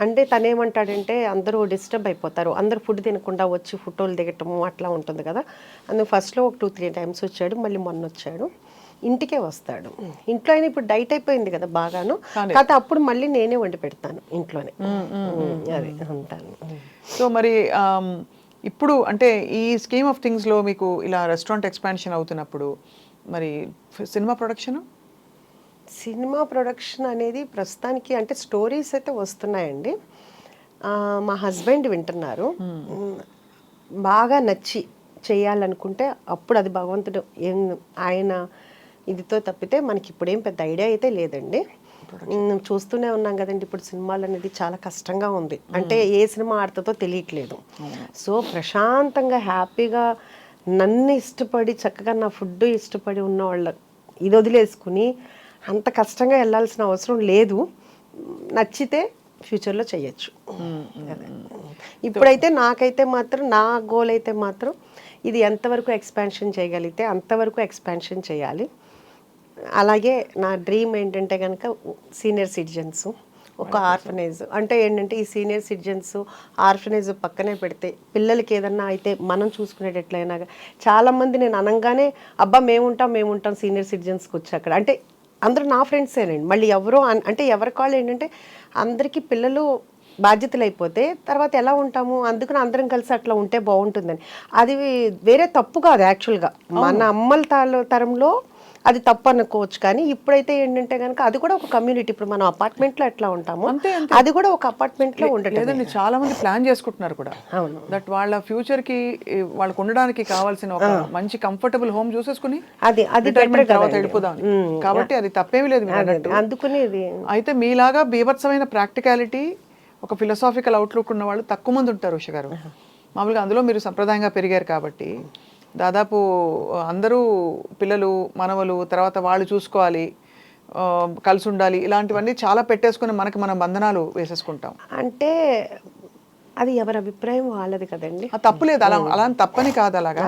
అంటే తనేమంటాడంటే అందరూ డిస్టర్బ్ అయిపోతారు, అందరూ ఫుడ్ తినకుండా వచ్చి ఫోటోలు దిగటము అట్లా ఉంటుంది కదా. అందుకు ఫస్ట్లో ఒక 2-3 times వచ్చాడు, మళ్ళీ మొన్న వచ్చాడు. ఇంటికే వస్తాడు. ఇంట్లో అయినా ఇప్పుడు డైట్ అయిపోయింది కదా బాగాను, కాకపోతే అప్పుడు మళ్ళీ నేనే వండి పెడతాను ఇంట్లోనే. అది అంటాను. సో మరి ఇప్పుడు అంటే ఈ స్కీమ్ ఆఫ్ థింగ్స్లో మీకు ఇలా రెస్టారెంట్ ఎక్స్పాన్షన్ అవుతున్నప్పుడు మరి సినిమా ప్రొడక్షన్ అనేది ప్రస్తుతానికి అంటే స్టోరీస్ అయితే వస్తున్నాయండి. మా హస్బెండ్ వింటున్నారు. బాగా నచ్చి చేయాలనుకుంటే అప్పుడు అది భగవంతుడు ఆయన ఇదితో తప్పితే మనకి ఇప్పుడు ఏం పెద్ద ఐడియా అయితే లేదండి. చూస్తూనే ఉన్నాం కదండి, ఇప్పుడు సినిమాలు అనేది చాలా కష్టంగా ఉంది. అంటే ఏ సినిమా ఆడుతుందో తెలియట్లేదు. సో ప్రశాంతంగా హ్యాపీగా నన్ను ఇష్టపడి చక్కగా నా ఫుడ్ ఇష్టపడి ఉన్న వాళ్ళ ఇది వదిలేసుకుని అంత కష్టంగా వెళ్ళాల్సిన అవసరం లేదు. నచ్చితే ఫ్యూచర్లో చేయొచ్చు. ఇప్పుడైతే నాకైతే మాత్రం నా గోల్ అయితే మాత్రం ఇది ఎంతవరకు ఎక్స్పాన్షన్ చేయగలిగితే అంతవరకు ఎక్స్పాన్షన్ చేయాలి. అలాగే నా డ్రీమ్ ఏంటంటే కనుక సీనియర్ సిటిజన్స్, ఒక ఆర్ఫనేజ్. అంటే ఏంటంటే ఈ సీనియర్ సిటిజన్స్ ఆర్ఫనేజ్ పక్కనే పెడితే పిల్లలకి ఏదన్నా అయితే మనం చూసుకునేటట్లయినా, చాలామంది నేను అనగానే అబ్బా మేముంటాం సీనియర్ సిటిజన్స్కి వచ్చి అక్కడ అంటే అందరూ నా ఫ్రెండ్సేనండి. మళ్ళీ ఎవరో అంటే ఎవరి కాళ్ళు ఏంటంటే అందరికీ పిల్లలు బాధ్యతలు అయిపోతే తర్వాత ఎలా ఉంటాము, అందుకని అందరం కలిసి అట్లా ఉంటే బాగుంటుందని. అది వేరే తప్పు కాదు యాక్చువల్గా, మన అమ్మల తరంలో అది తప్పు అనుకోవచ్చు. కానీ ఇప్పుడైతే ఏంటంటే కనుక అది కూడా ఒక కమ్యూనిటీ. ఇప్పుడు మనం అపార్ట్మెంట్లో ఎట్లా ఉంటాము అది కూడా ఒక అపార్ట్మెంట్లో ఉండటం లేదండి. చాలా మంది ప్లాన్ చేసుకుంటున్నారు కూడా. అవును. దట్ వాళ్ళ ఫ్యూచర్ కి వాళ్ళకు ఉండడానికి కావాల్సిన ఒక మంచి కంఫర్టబుల్ హోమ్ చూసేసుకుని అది తర్వాత వెళ్ళిపోదాం. కాబట్టి అది తప్పేమీ లేదు మీరు అన్నట్టు. అందుకని ఇది అయితే మీలాగా బీభత్సమైన ప్రాక్టికాలిటీ, ఒక ఫిలసాఫికల్ అవుట్లుక్ ఉన్న వాళ్ళు తక్కువ మంది ఉంటారు ఉష గారు. మామూలుగా అందులో మీరు సంప్రదాయంగా పెరిగారు కాబట్టి దాదాపు అందరూ పిల్లలు మనవలు తర్వాత వాళ్ళు చూసుకోవాలి, కలిసి ఉండాలి, ఇలాంటివన్నీ చాలా పెట్టేసుకుని మనకి మనం బంధనాలు వేసేసుకుంటాం. అంటే అది ఎవరి అభిప్రాయం వాళ్ళది కదండి. తప్పులేదు, అలా తప్పని కాదు అలాగా.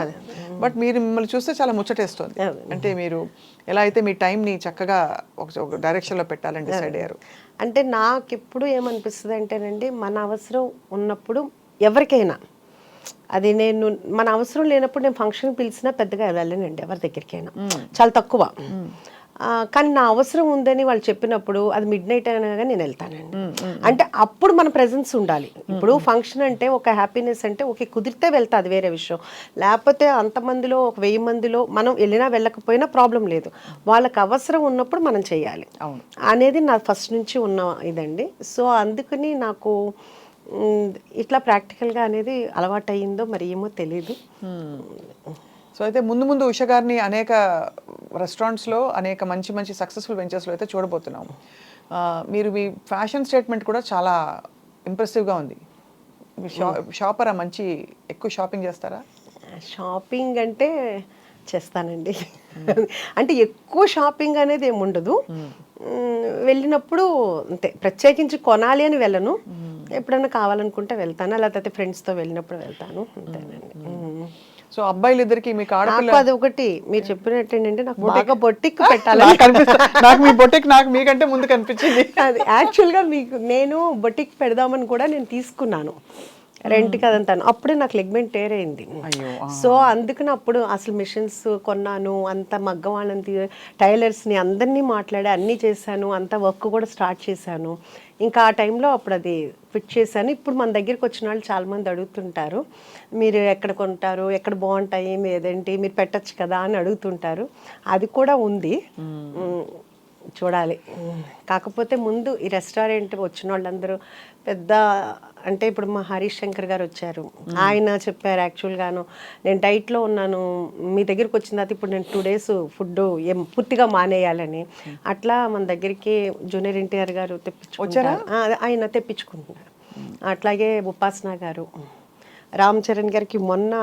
బట్ మీరు మిమ్మల్ని చూస్తే చాలా ముచ్చటేస్తుంది. అంటే మీరు ఎలా అయితే మీ టైంని చక్కగా ఒక డైరెక్షన్లో పెట్టాలని డిసైడ్ అయ్యారు. అంటే నాకు ఎప్పుడు ఏమనిపిస్తుంది అంటేనండి, మన అవసరం ఉన్నప్పుడు ఎవరికైనా అది నేను మన అవసరం లేనప్పుడు నేను ఫంక్షన్కి పిలిచినా పెద్దగా వెళ్ళానండి ఎవరి దగ్గరికైనా, చాలా తక్కువ. కానీ నా అవసరం ఉందని వాళ్ళు చెప్పినప్పుడు అది మిడ్ నైట్ అయినా కానీ నేను వెళ్తానండి. అంటే అప్పుడు మన ప్రెజెన్స్ ఉండాలి. ఇప్పుడు ఫంక్షన్ అంటే ఒక హ్యాపీనెస్ అంటే ఓకే కుదిరితే వెళ్తా, అది వేరే విషయం. లేకపోతే అంతమందిలో ఒక 1000 మందిలో మనం వెళ్ళినా వెళ్ళకపోయినా ప్రాబ్లం లేదు. వాళ్ళకి అవసరం ఉన్నప్పుడు మనం చేయాలి అనేది నా ఫస్ట్ నుంచి ఉన్న ఇదండి. సో అందుకని నాకు ఇట్లా ప్రాక్టికల్గా అనేది అలవాటు అయ్యిందో మరి ఏమో తెలీదు. సో అయితే ముందు ముందు ఉష గారిని అనేక రెస్టారెంట్స్లో అనేక మంచి మంచి సక్సెస్ఫుల్ వెంచర్స్లో అయితే చూడబోతున్నాం. మీరు మీ ఫ్యాషన్ స్టేట్మెంట్ కూడా చాలా ఇంప్రెసివ్గా ఉంది. షాపరా, మంచి ఎక్కువ షాపింగ్ చేస్తారా? షాపింగ్ అంటే చేస్తానండి. అంటే ఎక్కువ షాపింగ్ అనేది ఏమి ఉండదు. వెళ్ళినప్పుడు అంతే, ప్రత్యేకించి కొనాలి అని వెళ్ళను. ఎప్పుడైనా కావాలనుకుంటే వెళ్తాను, లేకపోతే ఫ్రెండ్స్తో వెళ్ళినప్పుడు వెళ్తాను, అంతేనండి. సో అబ్బాయిలు ఇద్దరికి మీకు ఆడపిల్ల అది ఒకటి మీరు చెప్పినట్టు ఏంటంటే నాకు బాగా బొట్టిక్ పెట్టాలి. నాకు మీ బొట్టిక్ నాకు మీకంటే ముందు కనిపించింది. అది యాక్చువల్గా మీకు నేను బొట్టిక్ పెడదామని కూడా నేను తీసుకున్నాను రెంట్కి అదంతాను. అప్పుడే నాకు లెగ్మెంట్ టేర్ అయింది. సో అందుకని అప్పుడు అసలు మిషన్స్ కొన్నాను, అంత మగ్గం వాళ్ళని టైలర్స్ని అందరినీ మాట్లాడి అన్నీ చేశాను, అంత వర్క్ కూడా స్టార్ట్ చేశాను. ఇంకా ఆ టైంలో అప్పుడు అది ఫిట్ చేశాను. ఇప్పుడు మన దగ్గరికి వచ్చిన వాళ్ళు చాలామంది అడుగుతుంటారు, మీరు ఎక్కడ కొంటారు, ఎక్కడ బాగుంటాయి, ఏదేంటి మీరు పెట్టచ్చు కదా అని అడుగుతుంటారు. అది కూడా ఉంది, చూడాలి. కాకపోతే ముందు ఈ రెస్టారెంట్ వచ్చిన వాళ్ళందరూ పెద్ద అంటే ఇప్పుడు మా హరీష్ శంకర్ గారు వచ్చారు, ఆయన చెప్పారు యాక్చువల్గాను నేను డైట్లో ఉన్నాను, మీ దగ్గరికి వచ్చిన తర్వాత ఇప్పుడు నేను 2 days ఫుడ్ పూర్తిగా మానేయాలని. అట్లా మన దగ్గరికి జూనియర్ ఎన్టీఆర్ గారు తెప్పించుకుంటారు, ఆయన తెప్పించుకుంటున్నారు. అట్లాగే ఉపాసన గారు, రామ్ చరణ్ గారికి మొన్న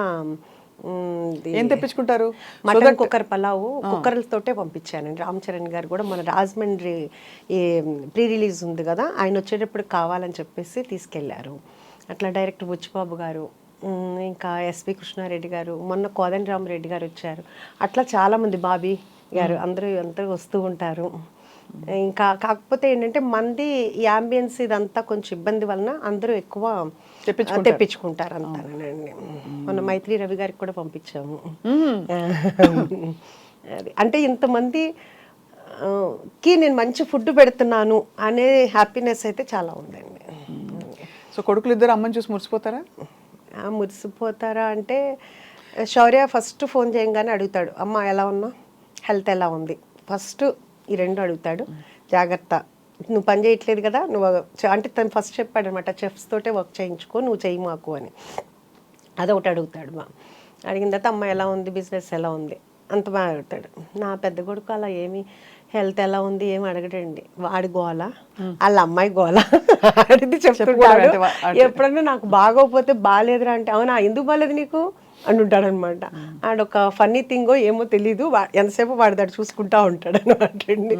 ఏం తెప్పించుకుంటారు, మటన్ కుక్కర్ పలావు కుక్కర్లతోటే పంపించానండి. రామ్ చరణ్ గారు కూడా మన రాజమండ్రి ఈ ప్రీ రిలీజ్ ఉంది కదా, ఆయన వచ్చేటప్పుడు కావాలని చెప్పేసి తీసుకెళ్లారు. అట్లా డైరెక్టర్ బుచ్చిబాబు గారు, ఇంకా ఎస్పి కృష్ణారెడ్డి గారు, మొన్న కోదండరామరెడ్డి గారు వచ్చారు. అట్లా చాలామంది, బాబీ గారు, అందరూ వస్తూ ఉంటారు. ఇంకా కాకపోతే ఏంటంటే మంది ఈ అంబియన్స్ ఇదంతా కొంచెం ఇబ్బంది వలన అందరూ ఎక్కువ తెప్పించుకుంటారు అంతానండి. మొన్న మైత్రి రవి గారికి కూడా పంపించాము. అది అంటే ఇంతమంది కి నేను మంచి ఫుడ్ పెడుతున్నాను అనే హ్యాపీనెస్ అయితే చాలా ఉందండి. సో కొడుకులు ఇద్దరు అమ్మని చూసి మురిసిపోతారా? మురిసిపోతారా అంటే శౌర్య ఫస్ట్ ఫోన్ చేయగానే అడుగుతాడు, అమ్మ ఎలా ఉన్నా, హెల్త్ ఎలా ఉంది, ఫస్ట్ ఈ 2 అడుగుతాడు. జాగ్రత్త, నువ్వు పని చేయట్లేదు కదా, నువ్వు అంటే తను ఫస్ట్ చెప్పాడు అనమాట, చెఫ్స్ తోటే వర్క్ చేయించుకో, నువ్వు చెయ్యి మాకు అని. అదొకటి అడుగుతాడు. అడిగిన తర్వాత అమ్మ ఎలా ఉంది, బిజినెస్ ఎలా ఉంది, అంత బాగా అడుగుతాడు. నా పెద్ద కొడుకు అలా ఏమి హెల్త్ ఎలా ఉంది ఏమి అడగడండి, వాడి గోల, వాళ్ళ అమ్మాయి గోల అడిగి చెప్తుంటాడు. ఎప్పుడన్నా నాకు బాగోపోతే బాగాలేదురా అంటే, అవునా ఎందుకు బాగాలేదు నీకు అని ఉంటాడు అనమాట. ఆడొక ఫన్నీ థింగో ఏమో తెలీదు, ఎంతసేపు వాడి దాడు చూసుకుంటా ఉంటాడు అనమాట అండి.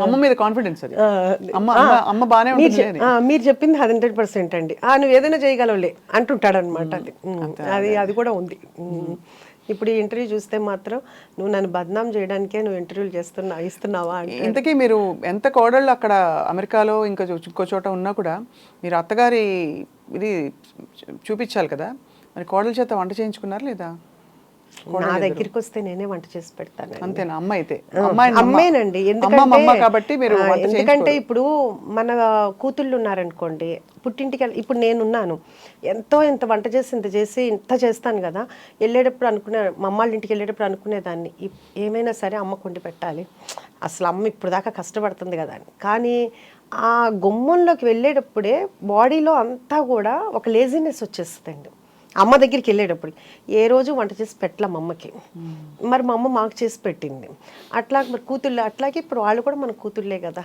అమ్మ మీద కాన్ఫిడెన్స్ అది. అమ్మ బానే ఉంటుంది, మీరు చెప్పింది 100% అండి, నువ్వు ఏదైనా చేయగలవులే అంటుంటాడు అనమాట. అది కూడా ఉంది. ఇప్పుడు ఈ ఇంటర్వ్యూ చూస్తే మాత్రం నువ్వు నన్ను బద్నాం చేయడానికే నువ్వు ఇంటర్వ్యూలు ఇస్తున్నావా అంటే. ఇంతకీ మీరు ఎంత కోడళ్ళు అక్కడ అమెరికాలో ఇంకా ఇంకో చోట ఉన్నా కూడా మీరు అత్తగారి ఇది చూపించాలి కదా, మరి కోడల చేత వంట చేయించుకున్నారు లేదా? నా దగ్గరికి వస్తే నేనే వంట చేసి పెడతాను. అంతేనా? అమ్మ అయితే అమ్మేనండి. కాబట్టి మీరు ఎందుకంటే ఇప్పుడు మన కూతుళ్ళు ఉన్నారనుకోండి, పుట్టింటికి ఇప్పుడు నేనున్నాను, ఎంత వంట చేసి ఇంత చేస్తాను కదా, వెళ్ళేటప్పుడు మా అమ్మాళ్ళ ఇంటికి వెళ్ళేటప్పుడు అనుకునేదాన్ని ఏమైనా సరే అమ్మకు వండి పెట్టాలి, అసలు అమ్మ ఇప్పుడు దాకా కష్టపడుతుంది కదా అని. కానీ ఆ గుమ్మంలోకి వెళ్ళేటప్పుడే బాడీలో అంతా కూడా ఒక లేజినెస్ వచ్చేస్తుందండి. అమ్మ దగ్గరికి వెళ్ళేటప్పుడు ఏ రోజు వంట చేసి పెట్టలే మా అమ్మకి, మరి మా అమ్మ మాకు చేసి పెట్టింది. అట్లా మరి కూతుళ్ళు అట్లాగే ఇప్పుడు వాళ్ళు కూడా మన కూతుళ్ళే కదా,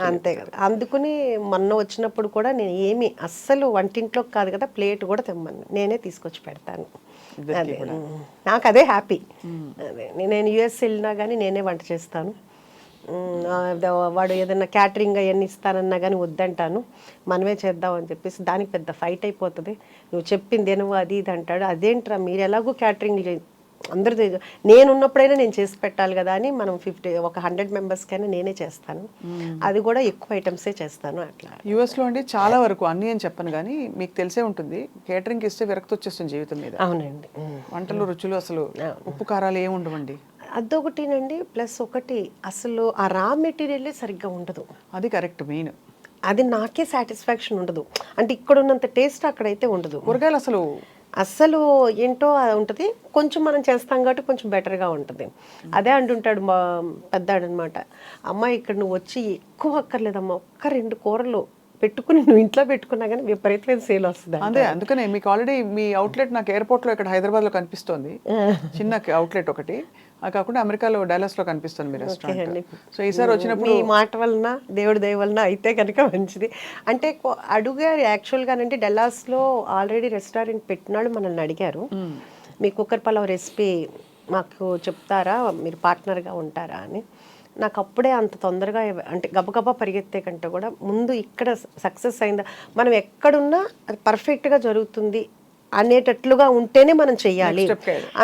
అంతే కదా. అందుకుని మొన్న వచ్చినప్పుడు కూడా నేను అస్సలు వంటింట్లోకి కాదు కదా, ప్లేట్ కూడా తెమ్మని నేనే తీసుకొచ్చి పెడతాను. అదే నాకు అదే హ్యాపీ. అదే నేను యుఎస్ వెళ్ళినా కానీ నేనే వంట చేస్తాను. వాడు ఏదైనా క్యాటరింగ్ అవన్నీ ఇస్తానన్నా కానీ వద్దంటాను, మనమే చేద్దాం అని చెప్పేసి. దానికి పెద్ద ఫైట్ అయిపోతుంది. నువ్వు చెప్పింది నువ్వు అది ఇది అంటాడు. అదేంట్రా మీరు ఎలాగో క్యాటరింగ్ అందరూ నేను ఉన్నప్పుడైనా నేను చేసి పెట్టాలి కదా అని మనం 100 మెంబర్స్కైనా నేనే చేస్తాను. అది కూడా ఎక్కువ ఐటమ్సే చేస్తాను. అట్లా యుఎస్లో అండి చాలా వరకు అన్నీ అని చెప్పను కానీ మీకు తెలిసే ఉంటుంది, కేటరింగ్ ఇస్తే విరక్తి వచ్చేస్తుంది జీవితం మీద. అవునండి. వంటలు రుచులు అసలు ఉప్పు కారాలు ఏమి ఉండవండి. అదొకటినండి. ప్లస్ ఒకటి అసలు ఆ రా మెటీరియలే సరిగ్గా ఉండదు. అది కరెక్ట్. మెయిన్ అది నాకే సాటిస్ఫాక్షన్ ఉండదు. అంటే ఇక్కడ ఉన్నంత టేస్ట్ అక్కడైతే ఉండదు. కూరగాయలు అసలు ఏంటో ఉంటుంది. కొంచెం మనం చేస్తాం కాబట్టి కొంచెం బెటర్గా ఉంటుంది. అదే అంటుంటాడు మా పెద్దాడు అనమాట, అమ్మ ఇక్కడ నువ్వు వచ్చి ఎక్కువ అక్కర్లేదమ్మా, 1-2 కూరలు పెట్టుకుని నువ్వు ఇంట్లో పెట్టుకున్నా కానీ విపరీతమైన సేల్ వస్తుంది. అదే అందుకనే మీకు ఆల్రెడీ మీ అవుట్లెట్ నాకు ఎయిర్పోర్ట్లో ఇక్కడ హైదరాబాద్లో కనిపిస్తోంది, చిన్న అవుట్లెట్ ఒకటి. అది కాకుండా అమెరికాలో డాలస్లో కనిపిస్తుంది మీ రెస్టారెంట్. సో ఈసారి వచ్చినప్పుడు ఈ మాట వలన దేవుడి దయ వలన అయితే కనుక మంచిది. అంటే అడుగారు యాక్చువల్గానంటే డల్లాస్లో ఆల్రెడీ రెస్టారెంట్ పెట్టినాళ్ళు మనల్ని అడిగారు, మీ కుక్కర్ పలావ్ రెసిపీ మాకు చెప్తారా, మీరు పార్ట్నర్గా ఉంటారా అని. నాకు అప్పుడే అంత తొందరగా అంటే గబగబా పరిగెత్తే కంటే కూడా ముందు ఇక్కడ సక్సెస్ అయిందా, మనం ఎక్కడున్నా అది పర్ఫెక్ట్గా జరుగుతుంది అనేటట్లుగా ఉంటేనే మనం చెయ్యాలి.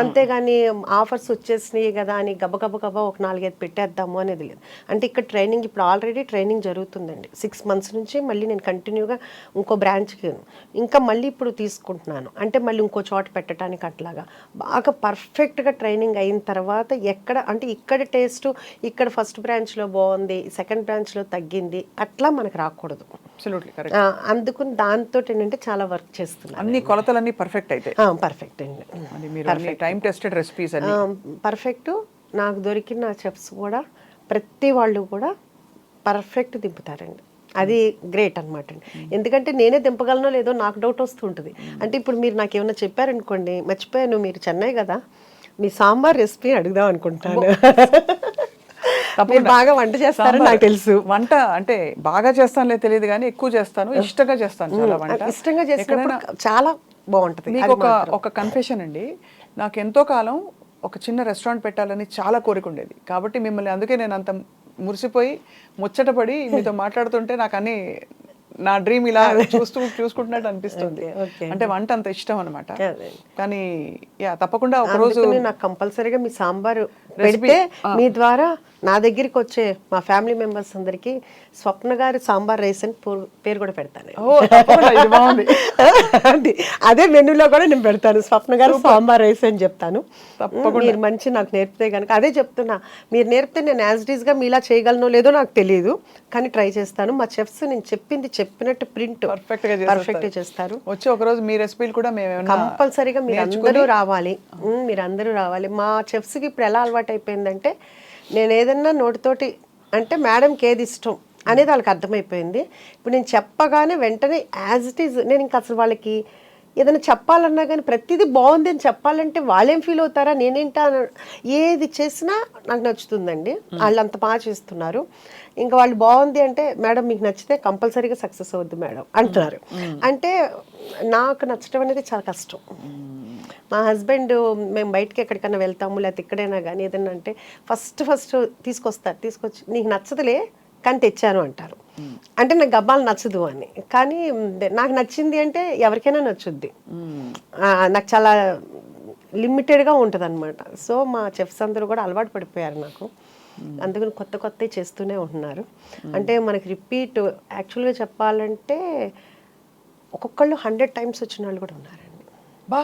అంతేగాని ఆఫర్స్ వచ్చేసినాయి కదా అని గబగబా ఒక 4-5 పెట్టేద్దాము అనేది లేదు. అంటే ఇక్కడ ట్రైనింగ్ ఇప్పుడు ఆల్రెడీ ట్రైనింగ్ జరుగుతుందండి. 6 months నుంచి మళ్ళీ నేను కంటిన్యూగా ఇంకో బ్రాంచ్కి ఇంకా మళ్ళీ ఇప్పుడు తీసుకుంటున్నాను. అంటే మళ్ళీ ఇంకో చోట పెట్టడానికి అట్లాగా బాగా పర్ఫెక్ట్గా ట్రైనింగ్ అయిన తర్వాత ఎక్కడ అంటే ఇక్కడ టేస్ట్ ఇక్కడ ఫస్ట్ బ్రాంచ్లో బాగుంది, సెకండ్ బ్రాంచ్లో తగ్గింది అట్లా మనకు రాకూడదు. అందుకుని దాంతో ఏంటంటే చాలా వర్క్ చేస్తున్నాను. అన్ని కొలతలన్నీ పర్ఫెక్ట్ అయితే పర్ఫెక్ట్ అండి. Time tested recipes perfect. నాకు దొరికిన చెఫ్స్ కూడా ప్రతి వాళ్ళు కూడా పర్ఫెక్ట్ దింపుతారండి. అది గ్రేట్ అనమాట అండి. ఎందుకంటే నేనే దింపగలనో లేదో నాకు డౌట్ వస్తుంటుంది. అంటే ఇప్పుడు మీరు నాకు ఏమైనా చెప్పారనుకోండి, మర్చిపోయాను మీరు చెన్నై కదా, మీ సాంబార్ రెసిపీ అడుగుదాం అనుకుంటాను. బాగా వంట చేస్తారని నాకు తెలుసు. వంట అంటే బాగా చేస్తానులే తెలియదు కానీ ఎక్కువ చేస్తాను, ఇష్టంగా చేస్తాను. చాలా వంట ఇష్టంగా చేసినప్పుడు చాలా బాగుంటుంది. మీకు ఒక కన్ఫెషన్ అండి, నాకు ఎంతో కాలం ఒక చిన్న రెస్టారెంట్ పెట్టాలని చాలా కోరిక ఉండేది. కాబట్టి మిమ్మల్ని అందుకే నేను అంత మురిసిపోయి ముచ్చటపడి మీతో మాట్లాడుతుంటే నాకు అన్ని నా డ్రీమ్ ఇలా చూసుకుంటున్నట్టు అనిపిస్తుంది. అంటే వంట అంత ఇష్టం అనమాట. కానీ తప్పకుండా ఒక రోజు నాకు కంపల్సరీగా మీ సాంబార్ పెడితే మీ ద్వారా నా దగ్గరికి వచ్చే మా ఫ్యామిలీ మెంబర్స్ అందరికి స్వప్న గారి సాంబార్ రైస్ అని పేరు కూడా పెడతాను. అదే మెనూలో కూడా నేను పెడతాను, స్వప్న గారు సాంబార్ రైస్ అని చెప్తాను. మీరు మంచి నాకు నేర్పితే కనుక అదే చెప్తున్నా, మీరు నేర్పితే నేను యాజ్ ఇట్ ఈస్ గా మీలా చేయగలనో లేదో నాకు తెలియదు, కానీ ట్రై చేస్తాను. మా చెఫ్స్ నేను చెప్పినట్టు ప్రింట్ పర్ఫెక్ట్ చేస్తారు. వచ్చి ఒక రోజు మీ రెసిపీలు కూడా కంపల్సరీగా మీరందరూ రావాలి. మా చెఫ్స్ కి ఇప్పుడు ఎలా అలవాటు అయిపోయిందంటే, నేను ఏదన్నా నోటితోటి అంటే మేడంకి ఏది ఇష్టం అనేది వాళ్ళకి అర్థమైపోయింది. ఇప్పుడు నేను చెప్పగానే వెంటనే యాజ్ ఇట్ ఈజ్, నేను ఇంకా అసలు వాళ్ళకి ఏదైనా చెప్పాలన్నా కానీ ప్రతిదీ బాగుంది అని చెప్పాలంటే వాళ్ళేం ఫీల్ అవుతారా, నేనేంటా, ఏది చేసినా నాకు నచ్చుతుందండి. వాళ్ళు అంత బాగా చేస్తున్నారు. ఇంకా వాళ్ళు బాగుంది అంటే, మేడం మీకు నచ్చితే కంపల్సరీగా సక్సెస్ అవుద్ది మేడం అంటున్నారు. అంటే నాకు నచ్చడం అనేది చాలా కష్టం. మా హస్బెండ్ మేము బయటకి ఎక్కడికైనా వెళ్తాము లేకపోతే ఇక్కడైనా కానీ ఏదైనా అంటే ఫస్ట్ తీసుకొచ్చి నీకు నచ్చదులే కానీ తెచ్చాను అంటారు. అంటే నాకు గబ్బాలు నచ్చదు అని. కానీ నాకు నచ్చింది అంటే ఎవరికైనా నచ్చుద్ది. నాకు చాలా లిమిటెడ్గా ఉంటుంది అనమాట. సో మా చెఫ్స్ అందరూ కూడా అలవాటు పడిపోయారు నాకు. అందుకని కొత్త కొత్తవి చేస్తూనే ఉంటున్నారు. అంటే మనకి రిపీట్ యాక్చువల్గా చెప్పాలంటే ఒక్కొక్కళ్ళు 100 times వచ్చిన వాళ్ళు కూడా ఉన్నారండి. బా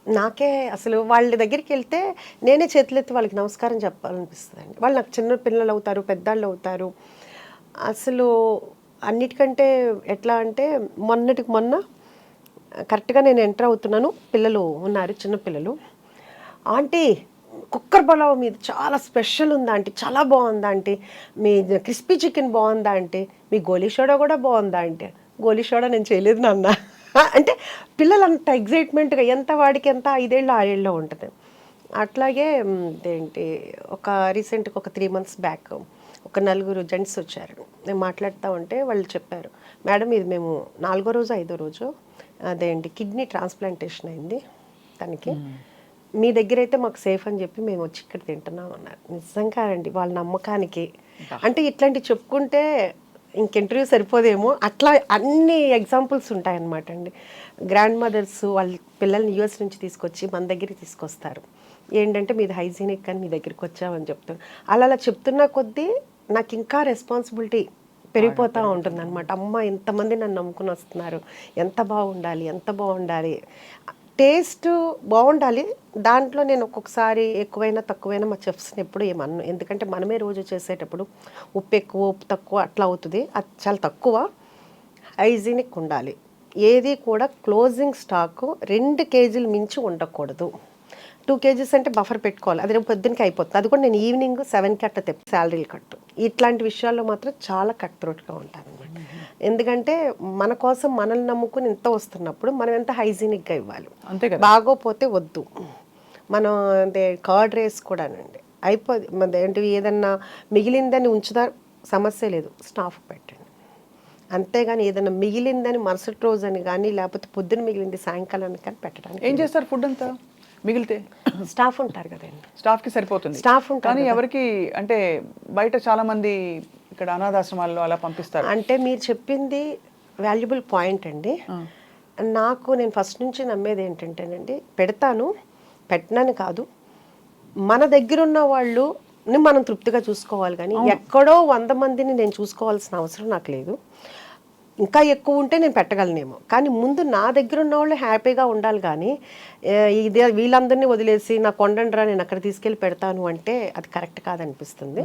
నాకే అసలు వాళ్ళ దగ్గరికి వెళ్తే నేనే చేతులెత్తి వాళ్ళకి నమస్కారం చెప్పాలనిపిస్తుంది అండి. వాళ్ళు నాకు చిన్న పిల్లలు అవుతారు, పెద్దాళ్ళు అవుతారు. అసలు అన్నిటికంటే ఎట్లా అంటే మొన్నటికి మొన్న కరెక్ట్గా నేను ఎంటర్ అవుతున్నాను, పిల్లలు ఉన్నారు, చిన్న పిల్లలు. ఆంటీ కుక్కర్ పలావ్ మీద చాలా స్పెషల్ ఉందా ఆంటీ, చాలా బాగుందా ఆంటీ, మీ క్రిస్పీ చికెన్ బాగుందా ఆంటీ, మీ గోలీ సోడా కూడా బాగుందా ఆంటీ. గోలీ సోడా నేను చేయలేదు నాన్న అంటే పిల్లలు అంత ఎగ్జైట్మెంట్గా, ఎంత వాడికి ఎంత 5 ఏళ్ళు 6 ఏళ్ళలో ఉంటుంది. అట్లాగే ఏంటి రీసెంట్గా ఒక 3 months బ్యాక్ ఒక 4 జెంట్స్ వచ్చారు. నేను మాట్లాడుతూ ఉంటే వాళ్ళు చెప్పారు, మేడం ఇది మేము 4వ రోజు 5వ రోజు అదేంటి కిడ్నీ ట్రాన్స్ప్లాంటేషన్ అయింది తనకి, మీ దగ్గర అయితే మాకు సేఫ్ అని చెప్పి మేము వచ్చి ఇక్కడ తింటున్నాం అన్నారు. నిజంగా అండి వాళ్ళ నమ్మకానికి. అంటే ఇట్లాంటి చెప్పుకుంటే ఇంక ఇంటర్వ్యూ సరిపోదేమో, అట్లా అన్ని ఎగ్జాంపుల్స్ ఉంటాయన్నమాట అండి. గ్రాండ్ మదర్స్ వాళ్ళ పిల్లల్ని US నుంచి తీసుకొచ్చి మన దగ్గరికి తీసుకొస్తారు. ఏంటంటే మీది హైజీనిక్ అని మీ దగ్గరికి వచ్చామని చెప్తారు. అలా చెప్తున్న కొద్దీ నాకు ఇంకా రెస్పాన్సిబిలిటీ పెరిగిపోతూ ఉంటుంది అనమాట. అమ్మ ఎంతమంది నన్ను నమ్ముకుని వస్తున్నారు, ఎంత బాగుండాలి, ఎంత బాగుండాలి, టేస్ట్ బాగుండాలి. దాంట్లో నేను ఒక్కొక్కసారి ఎక్కువైనా తక్కువైనా మా చెఫ్స్ని ఎప్పుడు ఏమన్ను, ఎందుకంటే మనమే రోజు చేసేటప్పుడు ఉప్పు ఎక్కువ ఉప్పు తక్కువ అట్లా అవుతుంది. అది చాలా తక్కువ. హైజీనిక్ ఉండాలి. ఏది కూడా క్లోజింగ్ స్టాక్ 2 kgs మించి ఉండకూడదు. 2 kgs అంటే బఫర్ పెట్టుకోవాలి. అది రేపు పొద్దునకి అయిపోతుంది. అది కూడా నేను ఈవినింగ్ 7కి అట్లా తెప్పి శాలరీలు కట్టు. ఇట్లాంటి విషయాల్లో మాత్రం చాలా కట్ త్రోట్గా ఉంటాను అనమాట. ఎందుకంటే మన కోసం మనల్ని నమ్ముకుని ఇంత వస్తున్నప్పుడు మనం ఎంత హైజీనిక్గా ఇవ్వాలి. అంతే కదా. బాగోపోతే వద్దు. మనం అంటే కర్డ్ రైస్ కూడానండి అయిపోయింది ఏంటి ఏదన్నా మిగిలిందని ఉంచుతారు, సమస్య లేదు, స్టాఫ్ పెట్టండి. అంతేగాని ఏదైనా మిగిలిందని మరుసటి రోజు అని కానీ లేకపోతే పొద్దున మిగిలింది సాయంకాలానికి కానీ పెట్టడానికి. ఏం చేస్తారు ఫుడ్ అంతా మిగిలితే? స్టాఫ్ ఉంటారు కదండి, స్టాఫ్కి సరిపోతుంది. స్టాఫ్ ఉంటారు కానీ ఎవరికి అంటే బయట చాలా మంది ఇక్కడ అనాథాశ్రమాల్లో అలా పంపిస్తారు. అంటే మీరు చెప్పింది వాల్యుబుల్ పాయింట్ అండి. నాకు నేను ఫస్ట్ నుంచి నమ్మేది ఏంటంటేనండి, పెడతాను, పెట్టనని కాదు, మన దగ్గర ఉన్న వాళ్ళు మనం తృప్తిగా చూసుకోవాలి. కానీ ఎక్కడో 100 మందిని నేను చూసుకోవాల్సిన అవసరం నాకు లేదు. ఇంకా ఎక్కువ ఉంటే నేను పెట్టగలనేమో, కానీ ముందు నా దగ్గర ఉన్న వాళ్ళు హ్యాపీగా ఉండాలి. కానీ ఇదే వీళ్ళందరినీ వదిలేసి నా కొండండ్రా నేను అక్కడ తీసుకెళ్ళి పెడతాను అంటే అది కరెక్ట్ కాదనిపిస్తుంది.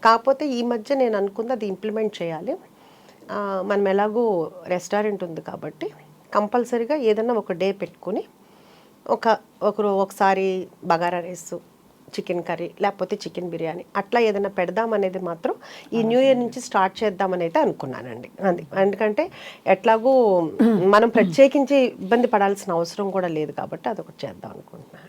కాకపోతే ఈ మధ్య నేను అనుకుంది అది ఇంప్లిమెంట్ చేయాలి. మనం ఎలాగో రెస్టారెంట్ ఉంది కాబట్టి కంపల్సరీగా ఏదన్నా ఒక డే పెట్టుకుని ఒకసారి బగారా రైస్, చికెన్ కర్రీ లేకపోతే చికెన్ బిర్యానీ అట్లా ఏదైనా పెడదామనేది మాత్రం ఈ న్యూ ఇయర్ నుంచి స్టార్ట్ చేద్దామని అయితే అనుకున్నానండి. అది ఎందుకంటే ఎట్లాగూ మనం ప్రత్యేకించి ఇబ్బంది పడాల్సిన అవసరం కూడా లేదు కాబట్టి అదొకటి చేద్దాం అనుకుంటున్నాను.